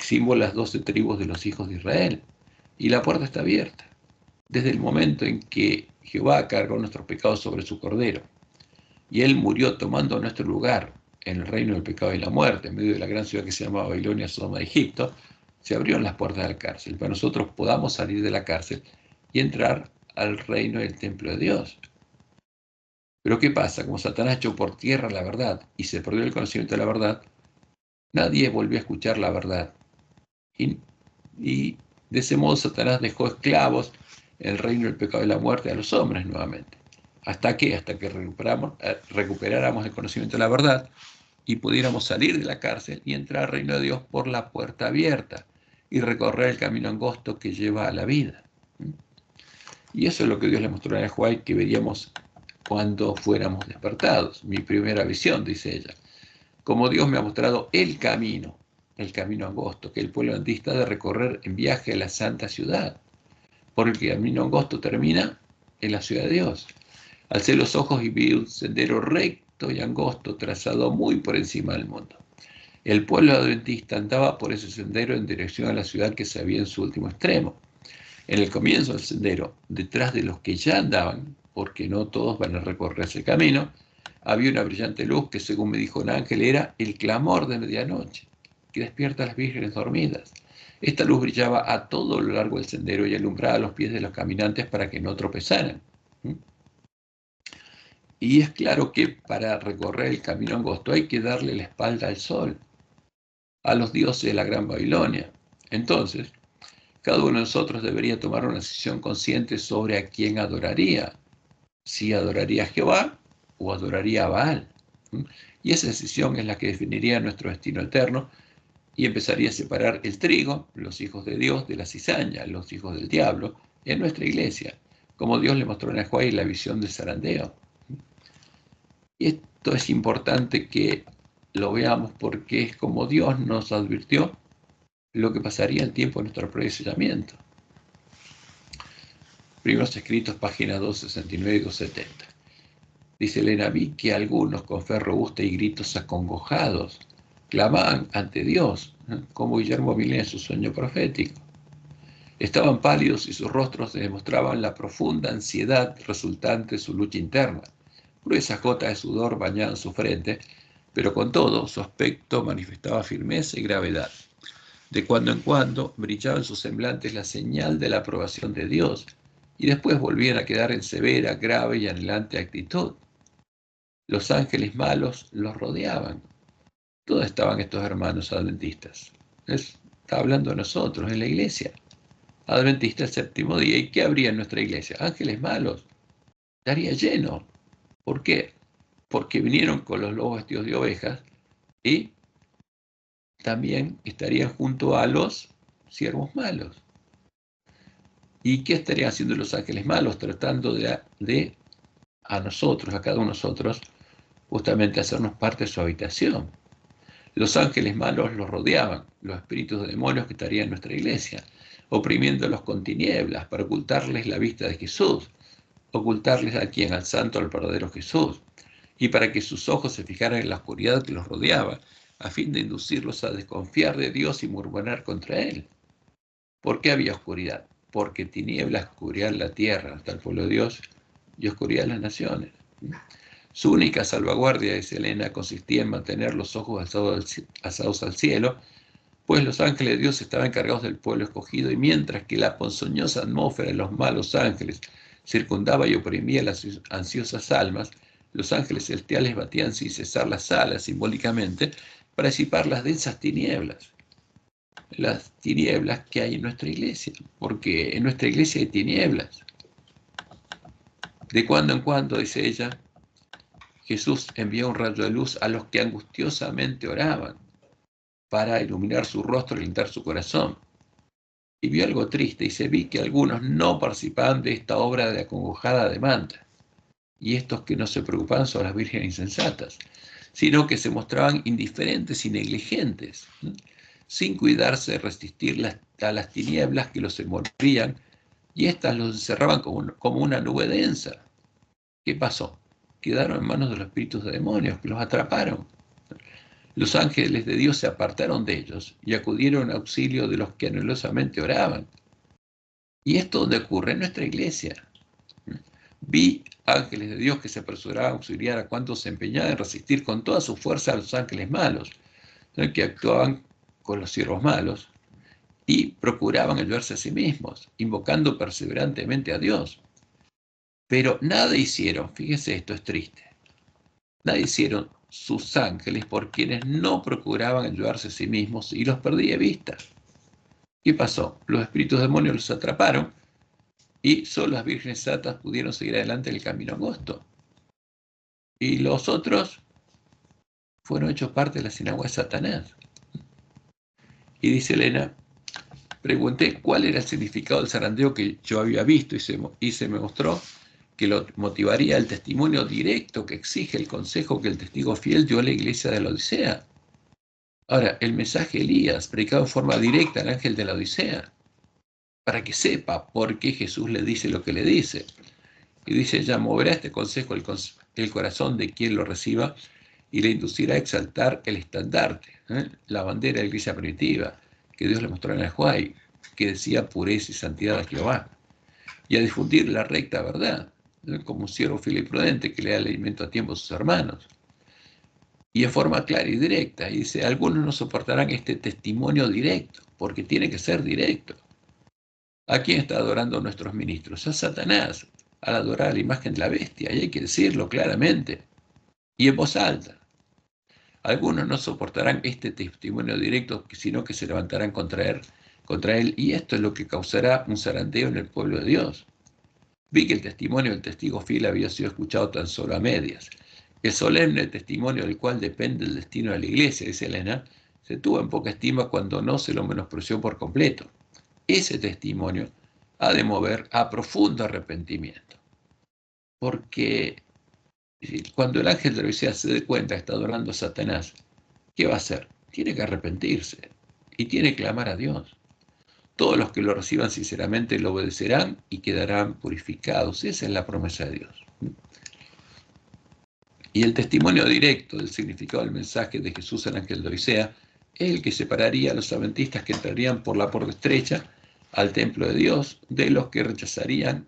símbolo de las 12 tribus de los hijos de Israel. Y la puerta está abierta. Desde el momento en que Jehová cargó nuestros pecados sobre su cordero, y Él murió tomando nuestro lugar en el reino del pecado y la muerte, en medio de la gran ciudad que se llama Babilonia, Sodoma de Egipto, se abrieron las puertas de la cárcel, para nosotros podamos salir de la cárcel y entrar al reino del templo de Dios. Pero ¿qué pasa? Como Satanás echó por tierra la verdad y se perdió el conocimiento de la verdad, nadie volvió a escuchar la verdad. Y de ese modo Satanás dejó esclavos el reino del pecado y la muerte a los hombres nuevamente. ¿Hasta qué? Hasta que recuperáramos el conocimiento de la verdad y pudiéramos salir de la cárcel y entrar al reino de Dios por la puerta abierta y recorrer el camino angosto que lleva a la vida. Y eso es lo que Dios le mostró a Juan, que veríamos cuando fuéramos despertados. Mi primera visión, dice ella. Como Dios me ha mostrado el camino angosto que el pueblo adventista ha de recorrer en viaje a la santa ciudad, porque el camino angosto termina en la ciudad de Dios. Alcé los ojos y vi un sendero recto y angosto trazado muy por encima del mundo. El pueblo adventista andaba por ese sendero en dirección a la ciudad que se veía en su último extremo. En el comienzo del sendero, detrás de los que ya andaban, porque no todos van a recorrer ese camino, había una brillante luz que, según me dijo un ángel, era el clamor de medianoche, que despierta a las vírgenes dormidas. Esta luz brillaba a todo lo largo del sendero y alumbraba los pies de los caminantes para que no tropezaran. Y es claro que para recorrer el camino angosto hay que darle la espalda al sol, a los dioses de la Gran Babilonia. Entonces, cada uno de nosotros debería tomar una decisión consciente sobre a quién adoraría. Si adoraría a Jehová o adoraría a Baal. Y esa decisión es la que definiría nuestro destino eterno y empezaría a separar el trigo, los hijos de Dios, de la cizaña, los hijos del diablo, en nuestra iglesia, como Dios le mostró a Joel la visión del zarandeo. Y esto es importante que lo veamos porque es como Dios nos advirtió lo que pasaría el tiempo de nuestro predesellamiento. Primeros Escritos, páginas 269 y 270. Dice Elena, vi que algunos con fe robusta y gritos acongojados clamaban ante Dios, como Guillermo Vilés en su sueño profético. Estaban pálidos y sus rostros demostraban la profunda ansiedad resultante de su lucha interna. Gruesas gotas de sudor bañaban su frente, pero con todo su aspecto manifestaba firmeza y gravedad. De cuando en cuando brillaba en sus semblantes la señal de la aprobación de Dios, y después volvían a quedar en severa, grave y anhelante actitud. Los ángeles malos los rodeaban. ¿Dónde estaban estos hermanos adventistas? Está hablando de nosotros, en la iglesia. Adventista el séptimo día. ¿Y qué habría en nuestra iglesia? Ángeles malos. Estaría lleno. ¿Por qué? Porque vinieron con los lobos vestidos de ovejas y también estarían junto a los siervos malos. ¿Y qué estarían haciendo los ángeles malos? Tratando de a nosotros, a cada uno de nosotros, justamente hacernos parte de su habitación. Los ángeles malos los rodeaban, los espíritus de demonios que estarían en nuestra iglesia, oprimiéndolos con tinieblas para ocultarles la vista de Jesús, ocultarles a quien, al santo, al verdadero Jesús, y para que sus ojos se fijaran en la oscuridad que los rodeaba, a fin de inducirlos a desconfiar de Dios y murmurar contra Él. ¿Por qué había oscuridad? Porque tinieblas cubrían la tierra hasta el pueblo de Dios y oscuridad las naciones. Su única salvaguardia, dice Elena, consistía en mantener los ojos alzados al cielo, pues los ángeles de Dios estaban encargados del pueblo escogido, y mientras que la ponzoñosa atmósfera de los malos ángeles circundaba y oprimía las ansiosas almas, los ángeles celestiales batían sin cesar las alas simbólicamente para disipar las densas tinieblas. Las tinieblas que hay en nuestra iglesia, porque en nuestra iglesia hay tinieblas. De cuando en cuando, dice ella, Jesús envió un rayo de luz a los que angustiosamente oraban para iluminar su rostro y alentar su corazón. Y vio algo triste, y se vi que algunos no participaban de esta obra de acongojada demanda, y estos que no se preocupaban son las vírgenes insensatas, sino que se mostraban indiferentes y negligentes, sin cuidarse de resistir a las tinieblas que los envolvían, y éstas los encerraban como una nube densa. ¿Qué pasó? Quedaron en manos de los espíritus de demonios, que los atraparon. Los ángeles de Dios se apartaron de ellos y acudieron a auxilio de los que anhelosamente oraban. Y esto donde ocurre en nuestra iglesia. Vi ángeles de Dios que se apresuraban a auxiliar a cuantos se empeñaban en resistir con toda su fuerza a los ángeles malos, que actuaban con los siervos malos y procuraban ayudarse a sí mismos, invocando perseverantemente a Dios. Pero nada hicieron, fíjese, esto es triste, nada hicieron sus ángeles por quienes no procuraban ayudarse a sí mismos y los perdí de vista. ¿Qué pasó? Los espíritus demonios los atraparon y solo las vírgenes santas pudieron seguir adelante en el camino angosto. Y los otros fueron hechos parte de la sinagoga de Satanás. Y dice Elena, pregunté cuál era el significado del zarandeo que yo había visto y se me mostró que lo motivaría el testimonio directo que exige el consejo que el testigo fiel dio a la iglesia de la Odisea. Ahora, el mensaje de Elías, predicado en forma directa al ángel de la Odisea, para que sepa por qué Jesús le dice lo que le dice. Y dice, ya moverá este consejo el corazón de quien lo reciba y le inducirá a exaltar el estandarte, la bandera de la iglesia primitiva, que Dios le mostró en el Juay, que decía pureza y santidad a Jehová, y a difundir la recta verdad, como un siervo fiel y prudente que le da el alimento a tiempo a sus hermanos. Y en forma clara y directa. Y dice, algunos no soportarán este testimonio directo, porque tiene que ser directo. ¿A quién está adorando nuestros ministros? A Satanás, al adorar a la imagen de la bestia. Y hay que decirlo claramente, y en voz alta. Algunos no soportarán este testimonio directo, sino que se levantarán contra él, y esto es lo que causará un zarandeo en el pueblo de Dios. Vi que el testimonio del testigo fiel había sido escuchado tan solo a medias. El solemne testimonio del cual depende el destino de la iglesia, dice Elena, se tuvo en poca estima cuando no se lo menospreció por completo. Ese testimonio ha de mover a profundo arrepentimiento. Porque cuando el ángel de la Odisea se dé cuenta que está adorando a Satanás, ¿qué va a hacer? Tiene que arrepentirse y tiene que clamar a Dios. Todos los que lo reciban sinceramente lo obedecerán y quedarán purificados. Esa es la promesa de Dios. Y el testimonio directo del significado del mensaje de Jesús al ángel de Odisea es el que separaría a los adventistas que entrarían por la puerta estrecha al templo de Dios de los que rechazarían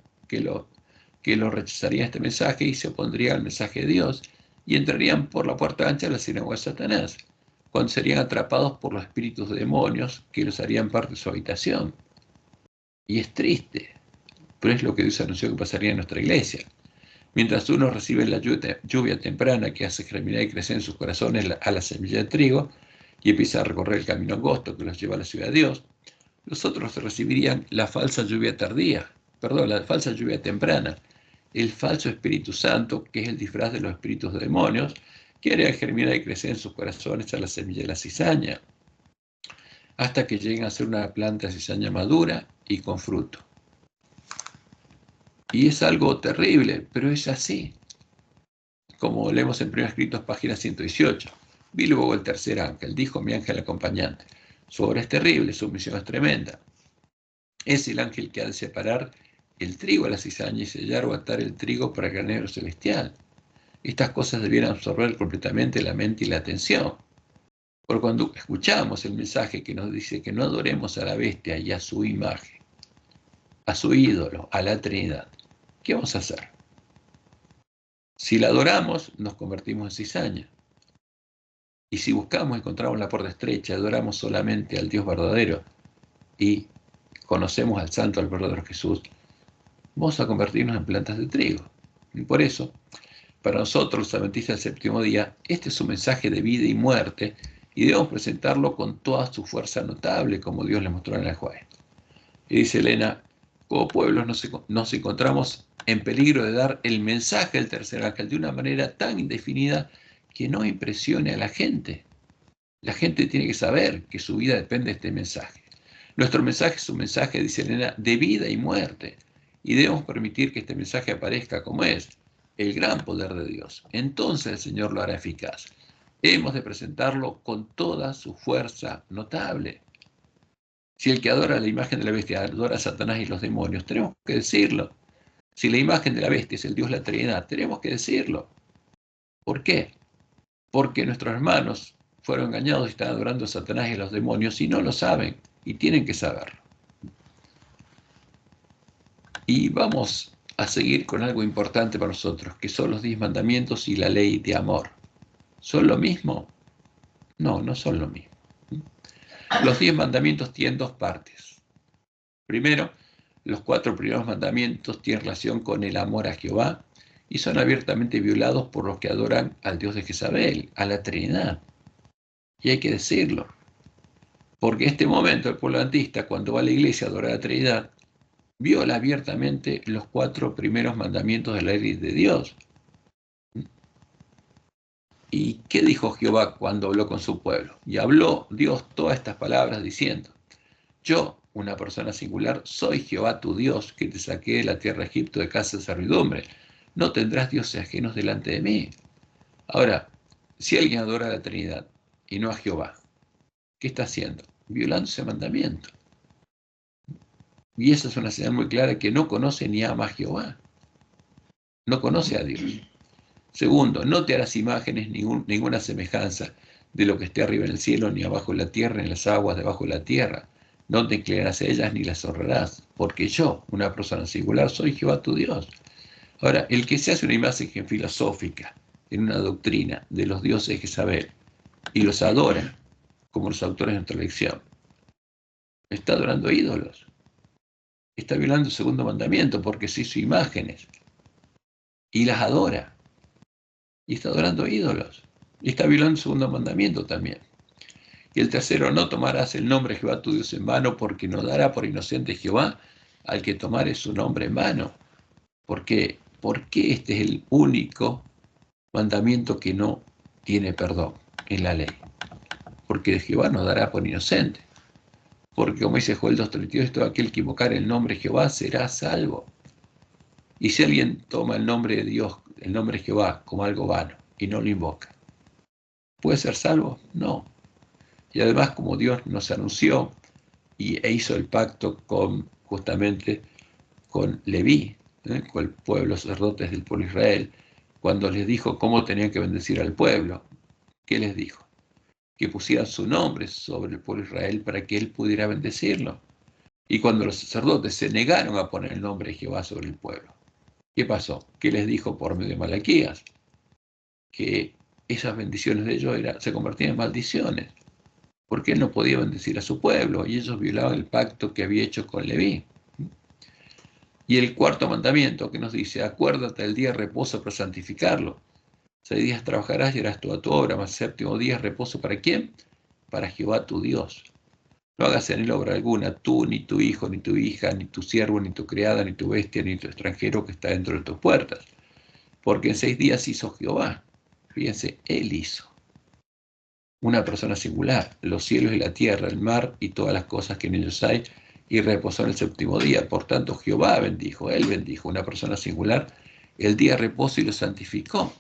rechazarían este mensaje y se opondrían al mensaje de Dios y entrarían por la puerta ancha a la sinagoga de Satanás, cuando serían atrapados por los espíritus de demonios que los harían parte de su habitación. Y es triste, pero es lo que Dios anunció que pasaría en nuestra iglesia. Mientras unos reciben la lluvia temprana que hace germinar y crecer en sus corazones a la semilla de trigo y empieza a recorrer el camino angosto que los lleva a la ciudad de Dios, los otros recibirían la falsa lluvia temprana, el falso Espíritu Santo, que es el disfraz de los espíritus de demonios, que haría germinar y crecer en sus corazones a la semilla de la cizaña, hasta que lleguen a ser una planta de cizaña madura y con fruto. Y es algo terrible, pero es así. Como leemos en 1 Escritos, página 118. Vi luego el tercer ángel, dijo mi ángel acompañante. Su obra es terrible, su misión es tremenda. Es el ángel que ha de separar el trigo de la cizaña y sellar o atar el trigo para el granero celestial. Estas cosas debieran absorber completamente la mente y la atención. Porque cuando escuchamos el mensaje que nos dice que no adoremos a la bestia y a su imagen, a su ídolo, a la Trinidad, ¿qué vamos a hacer? Si la adoramos, nos convertimos en cizaña. Y si buscamos, encontramos la puerta estrecha, adoramos solamente al Dios verdadero y conocemos al Santo, al verdadero Jesús, vamos a convertirnos en plantas de trigo. Y por eso, para nosotros, los adventistas del séptimo día, este es un mensaje de vida y muerte y debemos presentarlo con toda su fuerza notable, como Dios le mostró en el juez. Y dice Elena, como pueblos nos encontramos en peligro de dar el mensaje del tercer ángel de una manera tan indefinida que no impresione a la gente. La gente tiene que saber que su vida depende de este mensaje. Nuestro mensaje es un mensaje, dice Elena, de vida y muerte. Y debemos permitir que este mensaje aparezca como es, el gran poder de Dios. Entonces el Señor lo hará eficaz. Hemos de presentarlo con toda su fuerza notable. Si el que adora la imagen de la bestia adora a Satanás y los demonios, tenemos que decirlo. Si la imagen de la bestia es el Dios de la Trinidad, tenemos que decirlo. ¿Por qué? Porque nuestros hermanos fueron engañados y están adorando a Satanás y a los demonios y no lo saben y tienen que saberlo. Y vamos a seguir con algo importante para nosotros, que son los 10 mandamientos y la ley de amor. ¿Son lo mismo? No, no son lo mismo. Los 10 mandamientos tienen dos partes. Primero, los 4 primeros mandamientos tienen relación con el amor a Jehová y son abiertamente violados por los que adoran al Dios de Jezabel, a la Trinidad. Y hay que decirlo, porque en este momento el pueblo adventista, cuando va a la iglesia a adorar a la Trinidad, viola abiertamente los 4 primeros mandamientos de la ley de Dios. ¿Y qué dijo Jehová cuando habló con su pueblo? Y habló Dios todas estas palabras diciendo, yo, una persona singular, soy Jehová tu Dios, que te saqué de la tierra de Egipto de casa de servidumbre. No tendrás dioses ajenos delante de mí. Ahora, si alguien adora a la Trinidad y no a Jehová, ¿qué está haciendo? Violando ese mandamiento. Y esa es una señal muy clara que no conoce ni ama a Jehová. No conoce a Dios. Segundo, no te harás imágenes, ninguna semejanza de lo que esté arriba en el cielo, ni abajo en la tierra, ni en las aguas debajo de la tierra. No te inclinarás a ellas ni las honrarás, porque yo, una persona singular, soy Jehová tu Dios. Ahora, el que se hace una imagen filosófica en una doctrina de los dioses de Jezabel y los adora, como los autores de nuestra lección, está adorando ídolos. Está violando el segundo mandamiento porque se hizo imágenes y las adora. Y está adorando ídolos. Y está violando el segundo mandamiento también. Y el tercero, no tomarás el nombre de Jehová tu Dios en vano, porque no dará por inocente Jehová al que tomare su nombre en vano. ¿Por qué? Porque este es el único mandamiento que no tiene perdón en la ley. Porque Jehová no dará por inocente. Porque como dice Joel 2:32, todo aquel que invocare el nombre de Jehová será salvo. Y si alguien toma el nombre de Dios, el nombre de Jehová, como algo vano, y no lo invoca, ¿Puede ser salvo? No. Y además, como Dios nos anunció e hizo el pacto justamente con Leví, con el pueblo, sacerdotes del pueblo de Israel, cuando les dijo cómo tenían que bendecir al pueblo, ¿qué les dijo? Que pusieran su nombre sobre el pueblo de Israel para que él pudiera bendecirlo. Y cuando los sacerdotes se negaron a poner el nombre de Jehová sobre el pueblo, ¿qué pasó? ¿Qué les dijo por medio de Malaquías? Que esas bendiciones de ellos se convertían en maldiciones, porque él no podía bendecir a su pueblo, y ellos violaban el pacto que había hecho con Leví. Y el cuarto mandamiento que nos dice, acuérdate del día de reposo para santificarlo. 6 días trabajarás y harás toda tu obra, mas el séptimo día es reposo ¿para quién? Para Jehová tu Dios. No hagas en él obra alguna, tú, ni tu hijo, ni tu hija, ni tu siervo, ni tu criada, ni tu bestia, ni tu extranjero que está dentro de tus puertas. Porque en 6 días hizo Jehová. Fíjense, él hizo. Una persona singular, los cielos y la tierra, el mar y todas las cosas que en ellos hay, y reposó en el séptimo día. Por tanto, Jehová bendijo, él bendijo, una persona singular, el día de reposo y lo santificó.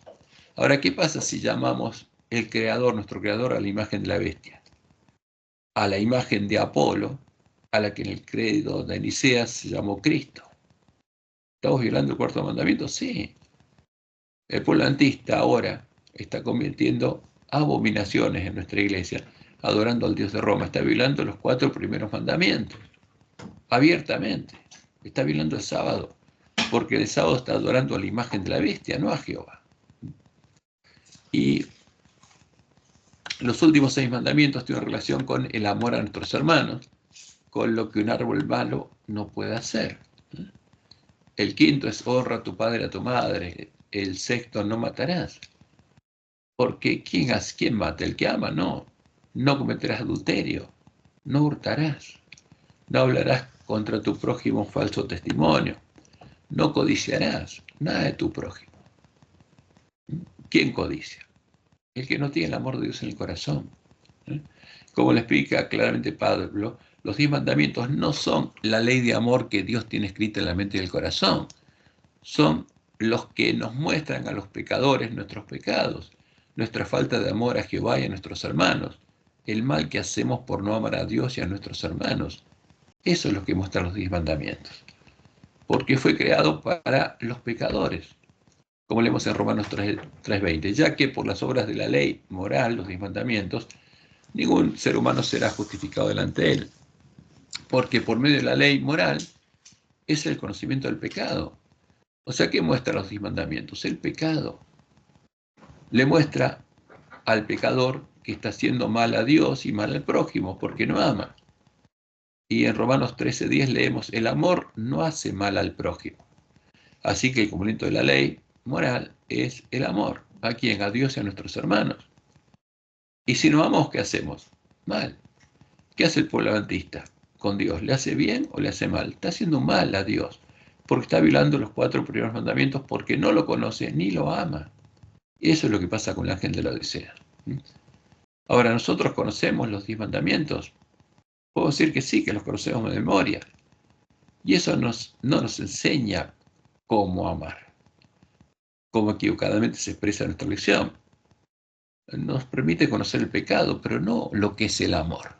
Ahora, ¿qué pasa si llamamos el creador, nuestro creador, a la imagen de la bestia? A la imagen de Apolo, a la que en el credo de Nicea se llamó Cristo. ¿Estamos violando el cuarto mandamiento? Sí. El pueblo antista ahora está cometiendo abominaciones en nuestra iglesia, adorando al Dios de Roma. Está violando los 4 primeros mandamientos, abiertamente. Está violando el sábado, porque el sábado está adorando a la imagen de la bestia, no a Jehová. Y los últimos 6 mandamientos tienen relación con el amor a nuestros hermanos, con lo que un árbol malo no puede hacer. El quinto es honra a tu padre y a tu madre. El sexto, no matarás. Porque ¿quién mata? El que ama, no. No cometerás adulterio. No hurtarás. No hablarás contra tu prójimo falso testimonio. No codiciarás nada de tu prójimo. ¿Quién codicia? El que no tiene el amor de Dios en el corazón. Como le explica claramente Pablo, los 10 mandamientos no son la ley de amor que Dios tiene escrita en la mente y el corazón. Son los que nos muestran a los pecadores nuestros pecados, nuestra falta de amor a Jehová y a nuestros hermanos, el mal que hacemos por no amar a Dios y a nuestros hermanos. Eso es lo que muestran los 10 mandamientos. Porque fue creado para los pecadores, como leemos en Romanos 3:20, ya que por las obras de la ley moral, los 10 mandamientos, ningún ser humano será justificado delante de él, porque por medio de la ley moral es el conocimiento del pecado. O sea, ¿qué muestra los 10 mandamientos? El pecado. Le muestra al pecador que está haciendo mal a Dios y mal al prójimo, porque no ama. Y en Romanos 13:10 leemos, el amor no hace mal al prójimo. Así que el cumplimiento de la ley moral es el amor. ¿A quién? A Dios y a nuestros hermanos. Y si no amamos, ¿qué hacemos? Mal. ¿Qué hace el pueblo adventista con Dios? ¿Le hace bien o le hace mal? Está haciendo mal a Dios, porque está violando los 4 primeros mandamientos, porque no lo conoce ni lo ama. Y eso es lo que pasa con el ángel de la Odisea. Ahora, nosotros conocemos los 10 mandamientos. Puedo decir que sí, que los conocemos de memoria. Y eso no nos enseña cómo amar, cómo equivocadamente se expresa nuestra lección. Nos permite conocer el pecado, pero no lo que es el amor.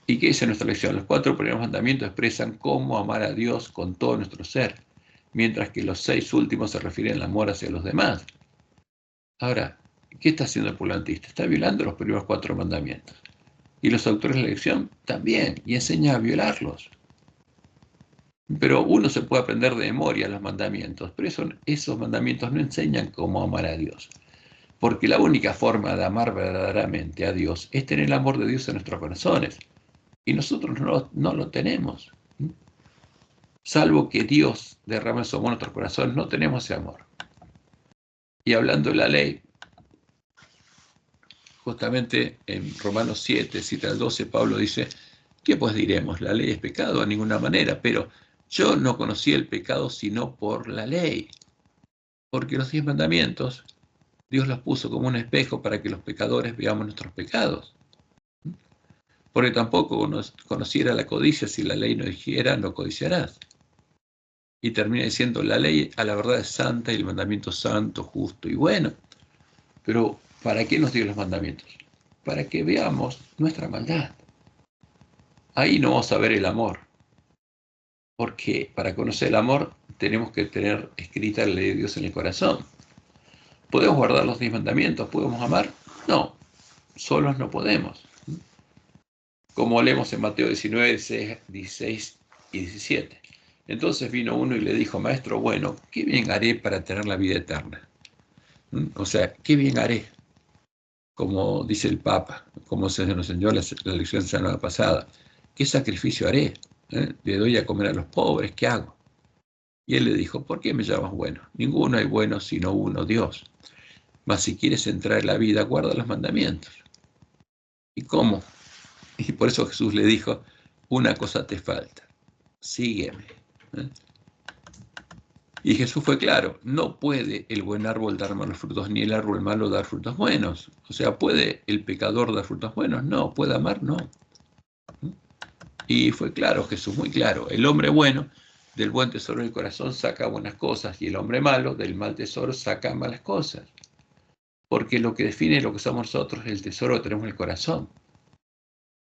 ¿Y qué dice nuestra lección? Los 4 primeros mandamientos expresan cómo amar a Dios con todo nuestro ser, mientras que los 6 últimos se refieren al amor hacia los demás. Ahora, ¿qué está haciendo el pueblo antista? Está violando los primeros 4 mandamientos. Y los autores de la lección también, y enseña a violarlos. Pero uno se puede aprender de memoria los mandamientos, pero esos mandamientos no enseñan cómo amar a Dios. Porque la única forma de amar verdaderamente a Dios es tener el amor de Dios en nuestros corazones. Y nosotros no lo tenemos. Salvo que Dios derrame su amor en nuestros corazones, no tenemos ese amor. Y hablando de la ley, justamente en Romanos 7, cita el 12, Pablo dice, ¿qué pues diremos? ¿La ley es pecado? De ninguna manera, pero yo no conocí el pecado sino por la ley. Porque los 10 mandamientos, Dios los puso como un espejo para que los pecadores veamos nuestros pecados. Porque tampoco conociera la codicia si la ley no dijera, no codiciarás. Y termina diciendo, la ley a la verdad es santa y el mandamiento santo, justo y bueno. Pero ¿Para qué nos dio los mandamientos? Para que veamos nuestra maldad. Ahí no vamos a ver el amor, porque para conocer el amor tenemos que tener escrita la ley de Dios en el corazón. ¿Podemos guardar los 10 mandamientos? ¿Podemos amar? No, solos no podemos. Como leemos en Mateo 19, 16 y 17. Entonces vino uno y le dijo: Maestro bueno, ¿qué bien haré para tener la vida eterna? O sea, ¿qué bien haré? Como dice el Papa, como se nos enseñó la lección de la semana pasada. ¿Qué sacrificio haré? ¿Le doy a comer a los pobres? ¿Qué hago? Y él le dijo: ¿por qué me llamas bueno? Ninguno hay bueno sino uno, Dios. Mas si quieres entrar en la vida, guarda los mandamientos. ¿Y cómo? Y por eso Jesús le dijo: una cosa te falta, sígueme. Y Jesús fue claro: no puede el buen árbol dar malos frutos, ni el árbol malo dar frutos buenos. O sea, ¿puede el pecador dar frutos buenos? No. ¿Puede amar? No. Y fue claro, Jesús, muy claro: el hombre bueno del buen tesoro del corazón saca buenas cosas, y el hombre malo del mal tesoro saca malas cosas. Porque lo que define lo que somos nosotros es el tesoro que tenemos en el corazón.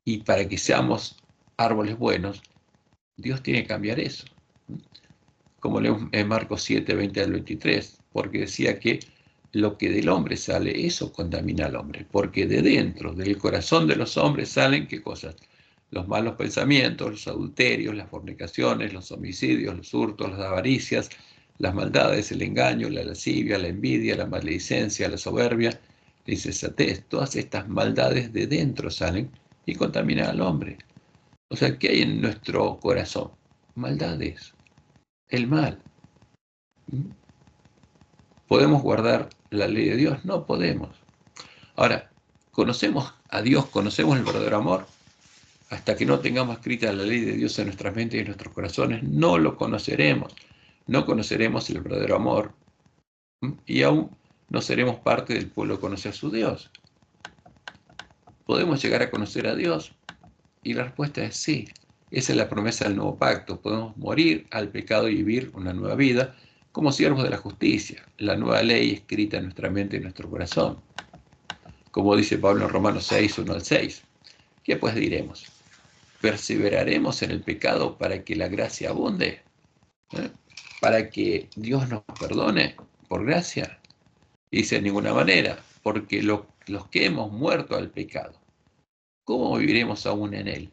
Y para que seamos árboles buenos, Dios tiene que cambiar eso. Como leemos en Marcos 7, 20 al 23, porque decía que lo que del hombre sale, eso contamina al hombre, porque de dentro, del corazón de los hombres salen, ¿qué cosas? Los malos pensamientos, los adulterios, las fornicaciones, los homicidios, los hurtos, las avaricias, las maldades, el engaño, la lascivia, la envidia, la maledicencia, la soberbia, la insensatez. Todas estas maldades de dentro salen y contaminan al hombre. O sea, ¿qué hay en nuestro corazón? Maldades, el mal. ¿Podemos guardar la ley de Dios? No podemos. Ahora, ¿conocemos a Dios? ¿Conocemos el verdadero amor? Hasta que no tengamos escrita la ley de Dios en nuestras mentes y en nuestros corazones, no lo conoceremos. No conoceremos el verdadero amor y aún no seremos parte del pueblo que conoce a su Dios. ¿Podemos llegar a conocer a Dios? Y la respuesta es sí. Esa es la promesa del nuevo pacto. Podemos morir al pecado y vivir una nueva vida como siervos de la justicia, la nueva ley escrita en nuestra mente y en nuestro corazón. Como dice Pablo en Romanos 6, 1 al 6. ¿Qué pues diremos? ¿Perseveraremos en el pecado para que la gracia abunde? ¿Para que Dios nos perdone por gracia? Dice: de ninguna manera, porque los que hemos muerto al pecado, ¿cómo viviremos aún en él?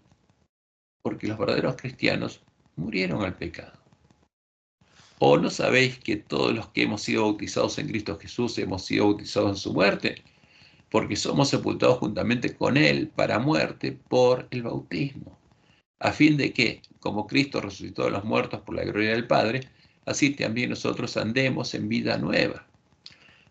Porque los verdaderos cristianos murieron al pecado. ¿O no sabéis que todos los que hemos sido bautizados en Cristo Jesús hemos sido bautizados en su muerte? Porque somos sepultados juntamente con él para muerte por el bautismo, a fin de que, como Cristo resucitó de los muertos por la gloria del Padre, así también nosotros andemos en vida nueva.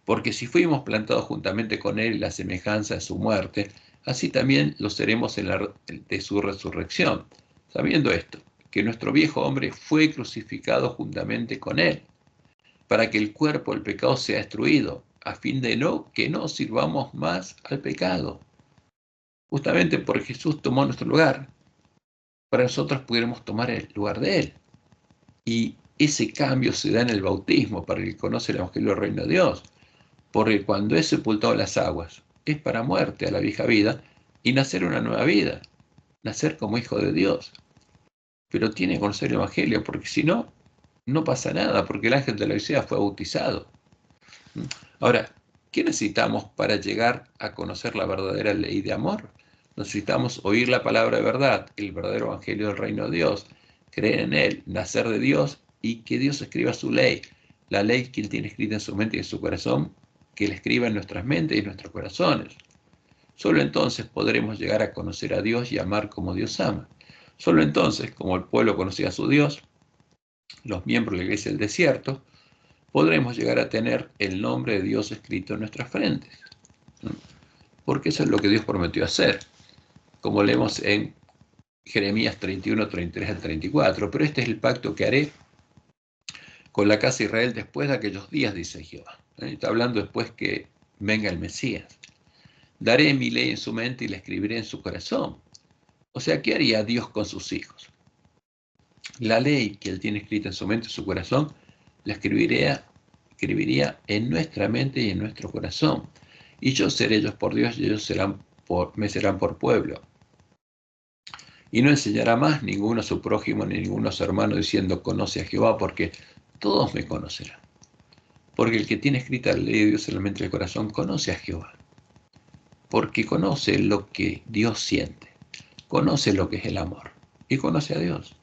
Porque si fuimos plantados juntamente con él en la semejanza de su muerte, así también lo seremos de su resurrección, sabiendo esto, que nuestro viejo hombre fue crucificado juntamente con él, para que el cuerpo del pecado sea destruido, a fin de que no sirvamos más al pecado. Justamente porque Jesús tomó nuestro lugar, para nosotros pudiéramos tomar el lugar de él. Y ese cambio se da en el bautismo, para el que conoce el Evangelio del Reino de Dios. Porque cuando es sepultado en las aguas, es para muerte a la vieja vida y nacer una nueva vida, nacer como hijo de Dios. Pero tiene que conocer el Evangelio, porque si no, no pasa nada, porque el ángel de la Odisea fue bautizado. Ahora, ¿qué necesitamos para llegar a conocer la verdadera ley de amor? Necesitamos oír la palabra de verdad, el verdadero Evangelio del Reino de Dios, creer en él, nacer de Dios y que Dios escriba su ley, la ley que él tiene escrita en su mente y en su corazón, que él escriba en nuestras mentes y en nuestros corazones. Solo entonces podremos llegar a conocer a Dios y amar como Dios ama. Solo entonces, como el pueblo conocía a su Dios, los miembros de la iglesia del desierto, podremos llegar a tener el nombre de Dios escrito en nuestras frentes. Porque eso es lo que Dios prometió hacer, como leemos en Jeremías 31, 33 al 34. Pero este es el pacto que haré con la casa de Israel después de aquellos días, dice Jehová. Está hablando después que venga el Mesías. Daré mi ley en su mente y la escribiré en su corazón. O sea, ¿qué haría Dios con sus hijos? La ley que él tiene escrita en su mente y en su corazón, la escribiría en nuestra mente y en nuestro corazón. y yo seré ellos por Dios, y ellos me serán por pueblo. Y no enseñará más ninguno a su prójimo ni ninguno a su hermano diciendo, conoce a Jehová, porque todos me conocerán. Porque el que tiene escrita la ley de Dios en la mente del corazón conoce a Jehová. Porque conoce lo que Dios siente, conoce lo que es el amor y conoce a Dios.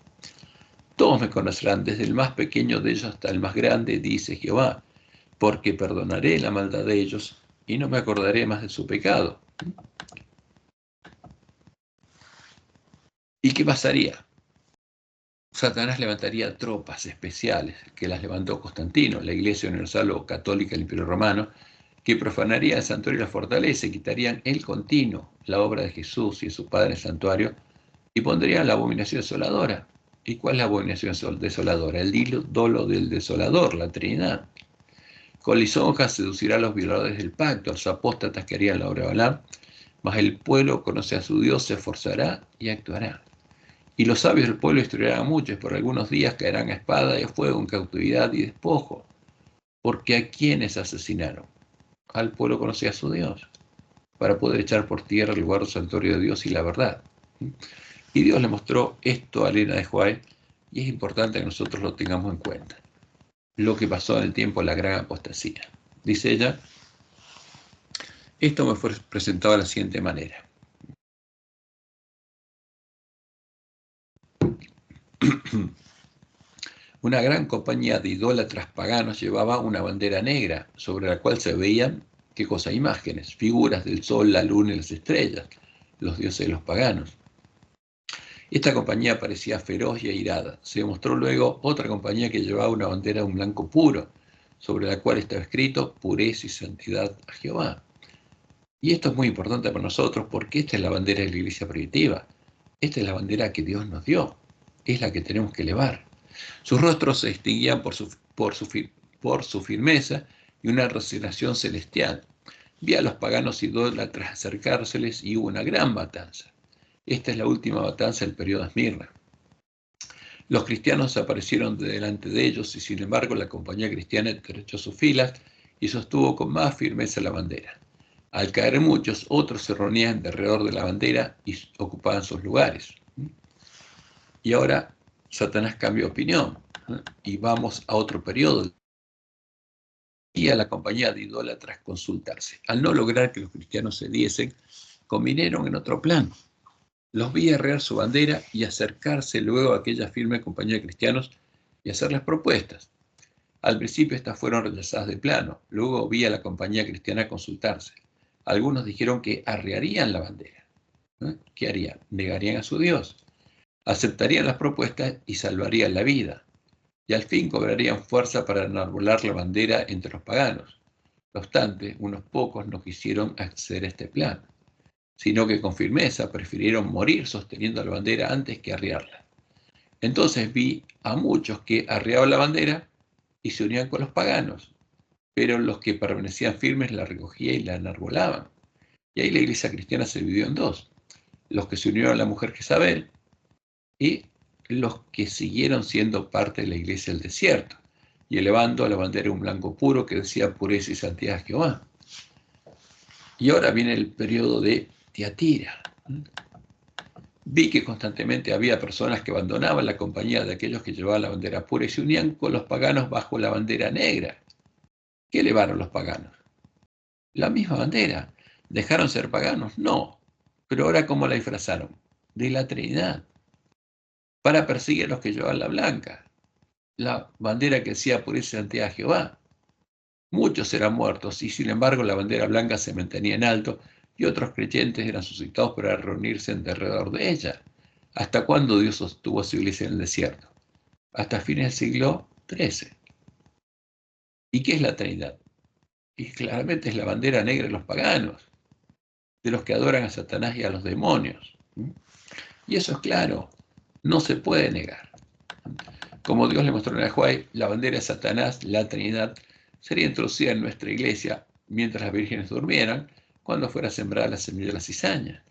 Todos me conocerán, desde el más pequeño de ellos hasta el más grande, dice Jehová, porque perdonaré la maldad de ellos y no me acordaré más de su pecado. ¿Y qué pasaría? Satanás levantaría tropas especiales, que las levantó Constantino, la Iglesia Universal o Católica del Imperio Romano, que profanarían el santuario y la fortaleza, y quitarían el continuo, la obra de Jesús y de su Padre en el santuario, y pondrían la abominación desoladora. ¿Y cuál es la abominación desoladora? El dolo del desolador, la Trinidad. Con lisonjas seducirá a los violadores del pacto, a los apóstatas que harían la obra de Balaam, mas el pueblo conoce a su Dios, se esforzará y actuará. Y los sabios del pueblo destruirán a muchos, por algunos días caerán a espada y a fuego, en cautividad y despojo. Porque ¿a quiénes asesinaron? Al pueblo conocía a su Dios, para poder echar por tierra el lugar del santuario de Dios y la verdad. Y Dios le mostró esto a Elena de White, y es importante que nosotros lo tengamos en cuenta. Lo que pasó en el tiempo de la gran apostasía. Dice ella, esto me fue presentado de la siguiente manera. Una gran compañía de idólatras paganos llevaba una bandera negra, sobre la cual se veían, ¿qué cosa? Imágenes, figuras del sol, la luna y las estrellas, los dioses de los paganos. Esta compañía parecía feroz y airada. Se mostró luego otra compañía que llevaba una bandera de un blanco puro, sobre la cual estaba escrito pureza y santidad a Jehová. Y esto es muy importante para nosotros porque esta es la bandera de la iglesia primitiva. Esta es la bandera que Dios nos dio. Es la que tenemos que elevar. Sus rostros se distinguían por su firmeza y una resignación celestial. Vi a los paganos idólatras acercárseles y hubo una gran matanza. Esta es la última matanza del periodo de Esmirna. Los cristianos aparecieron delante de ellos y sin embargo la compañía cristiana enderechó sus filas y sostuvo con más firmeza la bandera. Al caer muchos, otros se reunían alrededor de la bandera y ocupaban sus lugares. Y ahora Satanás cambia de opinión y vamos a otro periodo. Y a la compañía de idólatras consultarse. Al no lograr que los cristianos cediesen, convinieron en otro plan. Los vi arrear su bandera y acercarse luego a aquella firme compañía de cristianos y hacerles propuestas. Al principio estas fueron rechazadas de plano. Luego vi a la compañía cristiana consultarse. Algunos dijeron que arriarían la bandera. ¿Qué harían? Negarían a su Dios. Aceptarían las propuestas y salvarían la vida. Y al fin cobrarían fuerza para enarbolar la bandera entre los paganos. No obstante, unos pocos no quisieron acceder a este plan, sino que con firmeza prefirieron morir sosteniendo la bandera antes que arriarla. Entonces vi a muchos que arriaban la bandera y se unían con los paganos, pero los que permanecían firmes la recogían y la enarbolaban. Y ahí la iglesia cristiana se dividió en dos: los que se unieron a la mujer Jezabel y los que siguieron siendo parte de la iglesia del desierto y elevando a la bandera un blanco puro que decía pureza y santidad a Jehová. Y ahora viene el periodo de Tiatira. Vi que constantemente había personas que abandonaban la compañía de aquellos que llevaban la bandera pura y se unían con los paganos bajo la bandera negra. ¿Qué elevaron los paganos? La misma bandera. ¿Dejaron ser paganos? No. Pero ahora, ¿cómo la disfrazaron? De la Trinidad. Para perseguir a los que llevaban la blanca, la bandera que decía pureza y santidad a Jehová. Muchos eran muertos y sin embargo la bandera blanca se mantenía en alto y otros creyentes eran suscitados para reunirse alrededor de ella. ¿Hasta cuándo Dios sostuvo su iglesia en el desierto? Hasta fines del siglo XIII. ¿Y qué es la Trinidad? Y claramente es la bandera negra de los paganos, de los que adoran a Satanás y a los demonios. Y eso es claro, no se puede negar. Como Dios le mostró a Nahuay, la bandera de Satanás, la Trinidad, sería introducida en nuestra iglesia mientras las vírgenes durmieran, cuando fuera sembrada la semilla de la cizaña.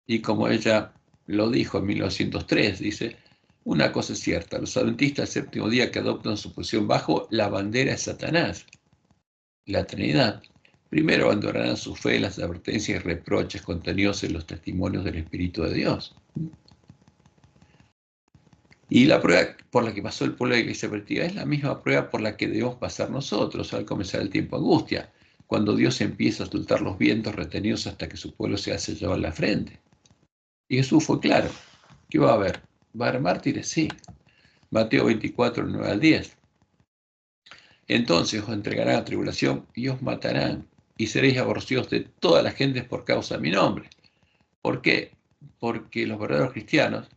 Y como ella lo dijo en 1903, dice, una cosa es cierta, los adventistas del séptimo día que adoptan su posición bajo la bandera de Satanás, la Trinidad, Primero abandonarán su fe en las advertencias y reproches contenidos en los testimonios del Espíritu de Dios. Y la prueba por la que pasó el pueblo de la iglesia primitiva es la misma prueba por la que debemos pasar nosotros al comenzar el tiempo de angustia, cuando Dios empieza a soltar los vientos retenidos hasta que su pueblo se hace llevar la frente. Y Jesús fue claro. ¿Qué va a haber? ¿Va a haber mártires? Sí. Mateo 24, 9 al 10. Entonces os entregarán a tribulación y os matarán, y seréis aborrecidos de todas las gentes por causa de mi nombre. ¿Por qué? Porque los verdaderos cristianos,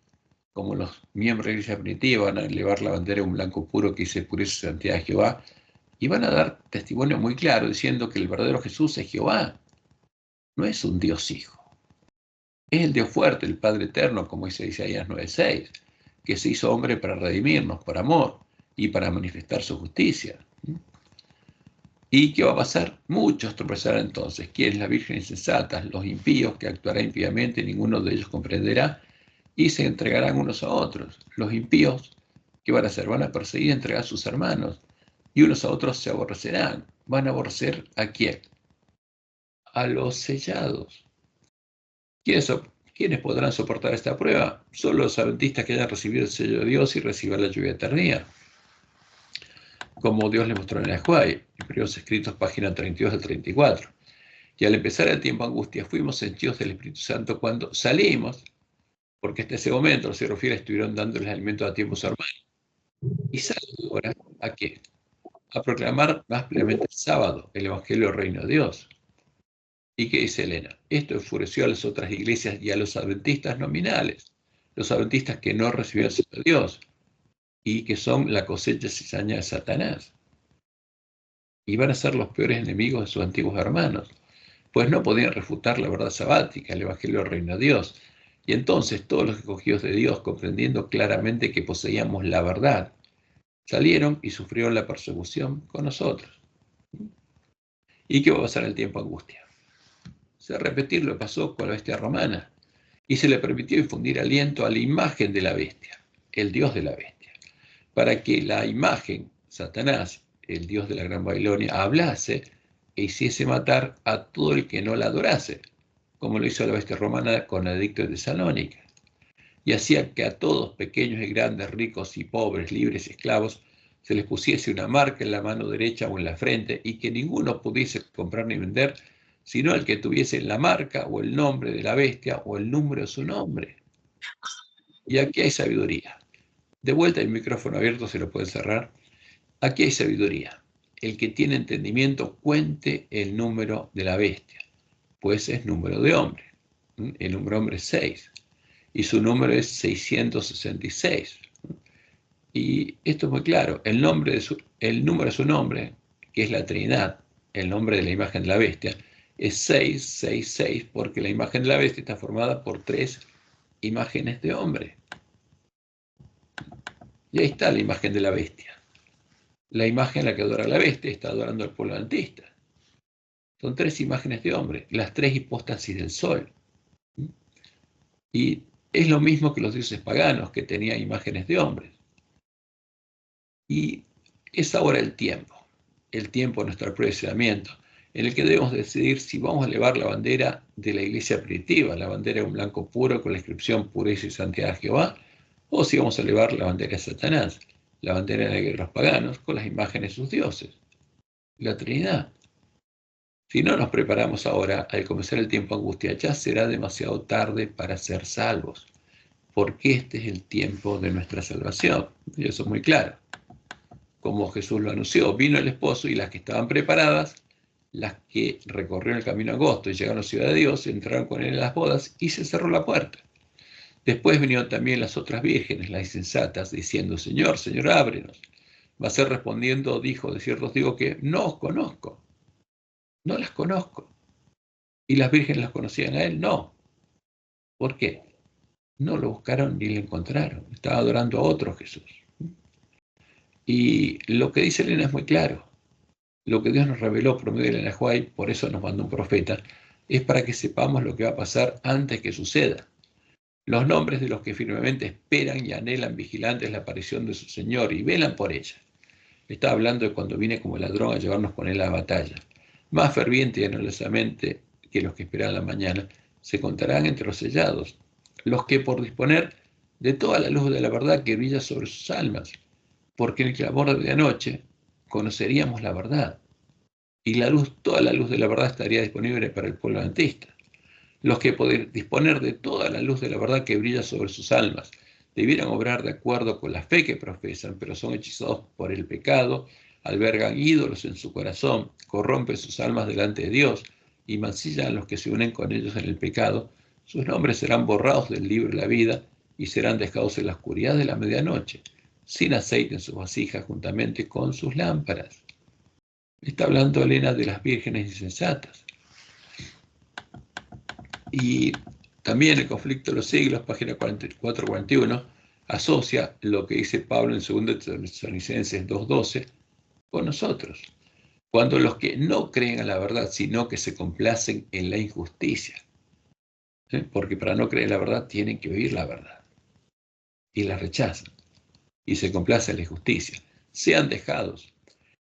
como los miembros de la iglesia primitiva, van a elevar la bandera de un blanco puro que dice pureza y santidad de Jehová, y van a dar testimonio muy claro diciendo que el verdadero Jesús es Jehová, no es un Dios hijo. Es el Dios fuerte, el Padre eterno, como dice Isaías 9:6, que se hizo hombre para redimirnos, por amor y para manifestar su justicia. ¿Y qué va a pasar? Muchos tropezarán entonces. ¿Quién es la Virgen insensata? Los impíos, que actuarán impíamente, ninguno de ellos comprenderá, y se entregarán unos a otros. Los impíos, ¿qué van a hacer? Van a perseguir y entregar a sus hermanos, y unos a otros se aborrecerán. ¿Van a aborrecer a quién? A los sellados. ¿Quiénes podrán soportar esta prueba? Solo los adventistas que hayan recibido el sello de Dios y reciban la lluvia tardía, como Dios le mostró en el Juay, en Primeros Escritos, página 32 al 34. Y al empezar el tiempo de angustia, fuimos henchidos del Espíritu Santo cuando salimos, porque hasta ese momento los siervos fieles estuvieron dándoles alimento a tiempos hermanos. Y salen ahora, ¿a qué? A proclamar más plenamente el sábado, el Evangelio del Reino de Dios. ¿Y qué dice Elena? Esto enfureció a las otras iglesias y a los adventistas nominales, los adventistas que no recibieron el sello de Dios y que son la cosecha cizaña de Satanás. Y van a ser los peores enemigos de sus antiguos hermanos, pues no podían refutar la verdad sabática, el Evangelio del Reino de Dios. Y entonces todos los escogidos de Dios, comprendiendo claramente que poseíamos la verdad, salieron y sufrieron la persecución con nosotros. ¿Y qué va a pasar en el tiempo de angustia? Se va a repetir lo que pasó con la bestia romana, y se le permitió infundir aliento a la imagen de la bestia, el dios de la bestia, para que la imagen, Satanás, el dios de la Gran Babilonia, hablase e hiciese matar a todo el que no la adorase, como lo hizo la bestia romana con el edicto de Tesalónica, y hacía que a todos, pequeños y grandes, ricos y pobres, libres y esclavos, se les pusiese una marca en la mano derecha o en la frente, y que ninguno pudiese comprar ni vender, sino el que tuviese la marca o el nombre de la bestia o el número de su nombre. Y aquí hay sabiduría. De vuelta el micrófono abierto, se lo puede cerrar. Aquí hay sabiduría. El que tiene entendimiento cuente el número de la bestia, pues es número de hombre. El número de hombre es 6 y su número es 666. Y esto es muy claro. El número de su nombre, que es la Trinidad, el nombre de la imagen de la bestia, es 666 porque la imagen de la bestia está formada por 3 imágenes de hombre. Y ahí está la imagen de la bestia. La imagen en la que adora la bestia está adorando al pueblo adventista. Son 3 imágenes de hombre, las 3 hipóstasis del sol. Y es lo mismo que los dioses paganos, que tenían imágenes de hombres. Y es ahora el tiempo de nuestro apresuramiento, en el que debemos decidir si vamos a elevar la bandera de la iglesia primitiva, la bandera de un blanco puro con la inscripción pureza y santidad de Jehová, o si vamos a elevar la bandera de Satanás, la bandera de los paganos con las imágenes de sus dioses, la Trinidad. Si no nos preparamos ahora, al comenzar el tiempo de angustia, ya será demasiado tarde para ser salvos, porque este es el tiempo de nuestra salvación. Y eso es muy claro. Como Jesús lo anunció, vino el esposo y las que estaban preparadas, las que recorrieron el camino angosto y llegaron a la ciudad de Dios, entraron con él en las bodas y se cerró la puerta. Después vinieron también las otras vírgenes, las insensatas, diciendo, Señor, Señor, ábrenos. Mas él respondiendo dijo, de cierto os digo que no os conozco, no las conozco. ¿Y las vírgenes las conocían a él? No. ¿Por qué? No lo buscaron ni lo encontraron. Estaba adorando a otro Jesús. Y lo que dice Elena es muy claro. Lo que Dios nos reveló por medio de Elena White, por eso nos mandó un profeta, es para que sepamos lo que va a pasar antes que suceda. Los nombres de los que firmemente esperan y anhelan vigilantes la aparición de su Señor y velan por ella. Está hablando de cuando viene como ladrón a llevarnos con él a la batalla. más ferviente y anhelosamente que los que esperan la mañana, se contarán entre los sellados, los que por disponer de toda la luz de la verdad que brilla sobre sus almas, porque en el clamor de medianoche conoceríamos la verdad, y la luz, toda la luz de la verdad estaría disponible para el pueblo adventista. Los que poder disponer de toda la luz de la verdad que brilla sobre sus almas, debieran obrar de acuerdo con la fe que profesan, pero son hechizados por el pecado, albergan ídolos en su corazón, corrompen sus almas delante de Dios y mancillan a los que se unen con ellos en el pecado. Sus nombres serán borrados del libro de la vida y serán dejados en la oscuridad de la medianoche, sin aceite en sus vasijas, juntamente con sus lámparas. Está hablando Elena de las vírgenes insensatas. Y también el conflicto de los siglos, página 44-41, asocia lo que dice Pablo en 2 Tesalonicenses 2:12 con nosotros. Cuando los que no creen a la verdad, sino que se complacen en la injusticia. Porque para no creer en la verdad tienen que oír la verdad. Y la rechazan. Y se complacen en la injusticia. Sean dejados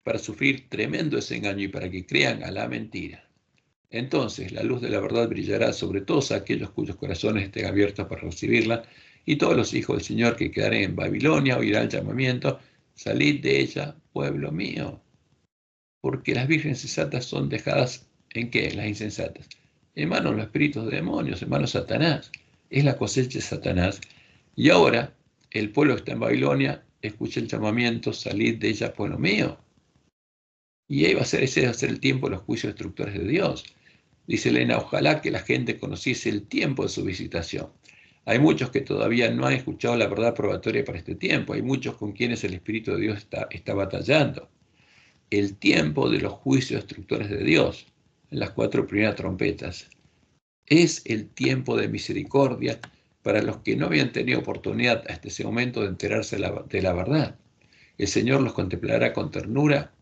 para sufrir tremendo desengaño y para que crean a la mentira. Entonces la luz de la verdad brillará sobre todos aquellos cuyos corazones estén abiertos para recibirla, y todos los hijos del Señor que quedaren en Babilonia oirán el llamamiento: salid de ella, pueblo mío. Porque las vírgenes sensatas son dejadas ¿en qué? Las insensatas. En manos de los espíritus de demonios, en manos de Satanás. Es la cosecha de Satanás. Y ahora el pueblo que está en Babilonia escucha el llamamiento: salid de ella, pueblo mío. Y ahí ese va a ser el tiempo de los juicios destructores de Dios. Dice Elena, ojalá que la gente conociese el tiempo de su visitación. Hay muchos que todavía no han escuchado la verdad probatoria para este tiempo. Hay muchos con quienes el Espíritu de Dios está batallando. El tiempo de los juicios destructores de Dios, en las 4 primeras trompetas, es el tiempo de misericordia para los que no habían tenido oportunidad hasta ese momento de enterarse de la verdad. El Señor los contemplará con ternura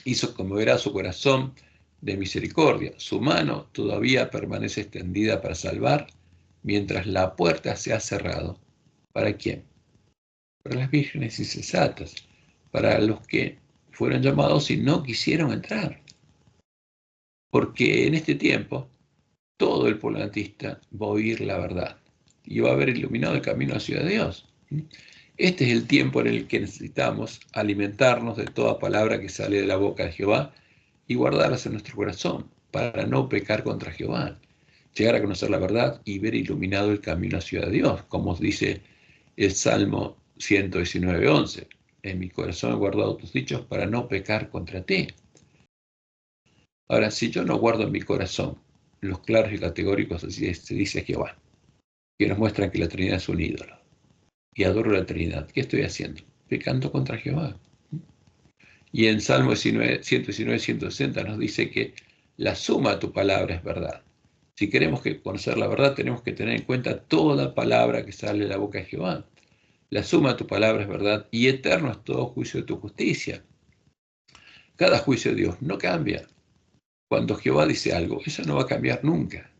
y conmoverá su corazón de misericordia. Su mano todavía permanece extendida para salvar, mientras la puerta se ha cerrado. ¿Para quién? Para las vírgenes insensatas, para los que fueron llamados y no quisieron entrar. Porque en este tiempo todo el pueblo adventista va a oír la verdad y va a haber iluminado el camino hacia Dios. Este es el tiempo en el que necesitamos alimentarnos de toda palabra que sale de la boca de Jehová y guardarlas en nuestro corazón para no pecar contra Jehová, llegar a conocer la verdad y ver iluminado el camino hacia Dios, como dice el Salmo 119:11. En mi corazón he guardado tus dichos para no pecar contra ti. Ahora, si yo no guardo en mi corazón los claros y categóricos, así se dice Jehová, que nos muestran que la Trinidad es un ídolo, y adoro la Trinidad, ¿qué estoy haciendo? Pecando contra Jehová. Y en Salmo 119-160 nos dice que la suma de tu palabra es verdad. Si queremos conocer la verdad, tenemos que tener en cuenta toda palabra que sale de la boca de Jehová. La suma de tu palabra es verdad, y eterno es todo juicio de tu justicia. Cada juicio de Dios no cambia. Cuando Jehová dice algo, eso no va a cambiar nunca.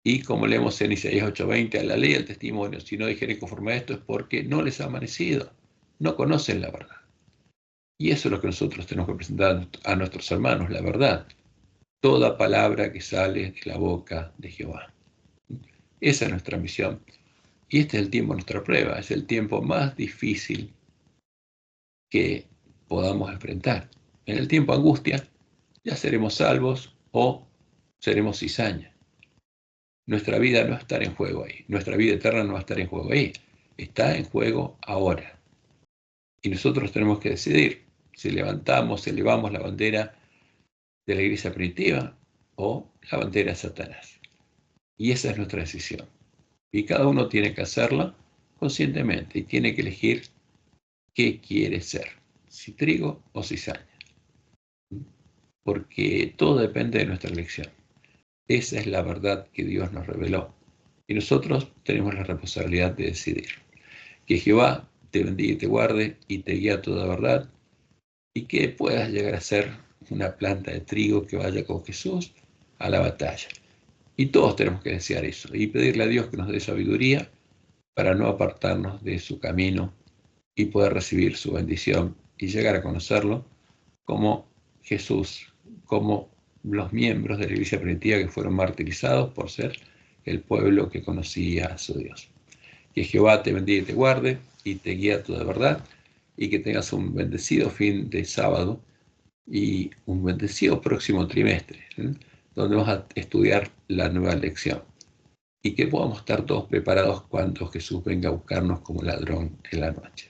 Y como leemos en Isaías 8:20, a la ley del testimonio, si no dijeren conforme a esto, es porque no les ha amanecido, no conocen la verdad. Y eso es lo que nosotros tenemos que presentar a nuestros hermanos, la verdad. Toda palabra que sale de la boca de Jehová. Esa es nuestra misión. Y este es el tiempo de nuestra prueba, es el tiempo más difícil que podamos enfrentar. En el tiempo de angustia, ya seremos salvos o seremos cizaña. Nuestra vida no va a estar en juego ahí. Nuestra vida eterna no va a estar en juego ahí. Está en juego ahora. Y nosotros tenemos que decidir si elevamos la bandera de la iglesia primitiva o la bandera de Satanás. Y esa es nuestra decisión. Y cada uno tiene que hacerla conscientemente y tiene que elegir qué quiere ser, si trigo o cizaña. Porque todo depende de nuestra elección. Esa es la verdad que Dios nos reveló. Y nosotros tenemos la responsabilidad de decidir. Que Jehová te bendiga y te guarde y te guíe a toda verdad, y que puedas llegar a ser una planta de trigo que vaya con Jesús a la batalla. Y todos tenemos que desear eso y pedirle a Dios que nos dé sabiduría para no apartarnos de su camino y poder recibir su bendición y llegar a conocerlo como Jesús como los miembros de la iglesia primitiva que fueron martirizados por ser el pueblo que conocía a su Dios. Que Jehová te bendiga y te guarde y te guíe a toda verdad, y que tengas un bendecido fin de sábado y un bendecido próximo trimestre, donde vamos a estudiar la nueva lección, y que podamos estar todos preparados cuando Jesús venga a buscarnos como ladrón en la noche.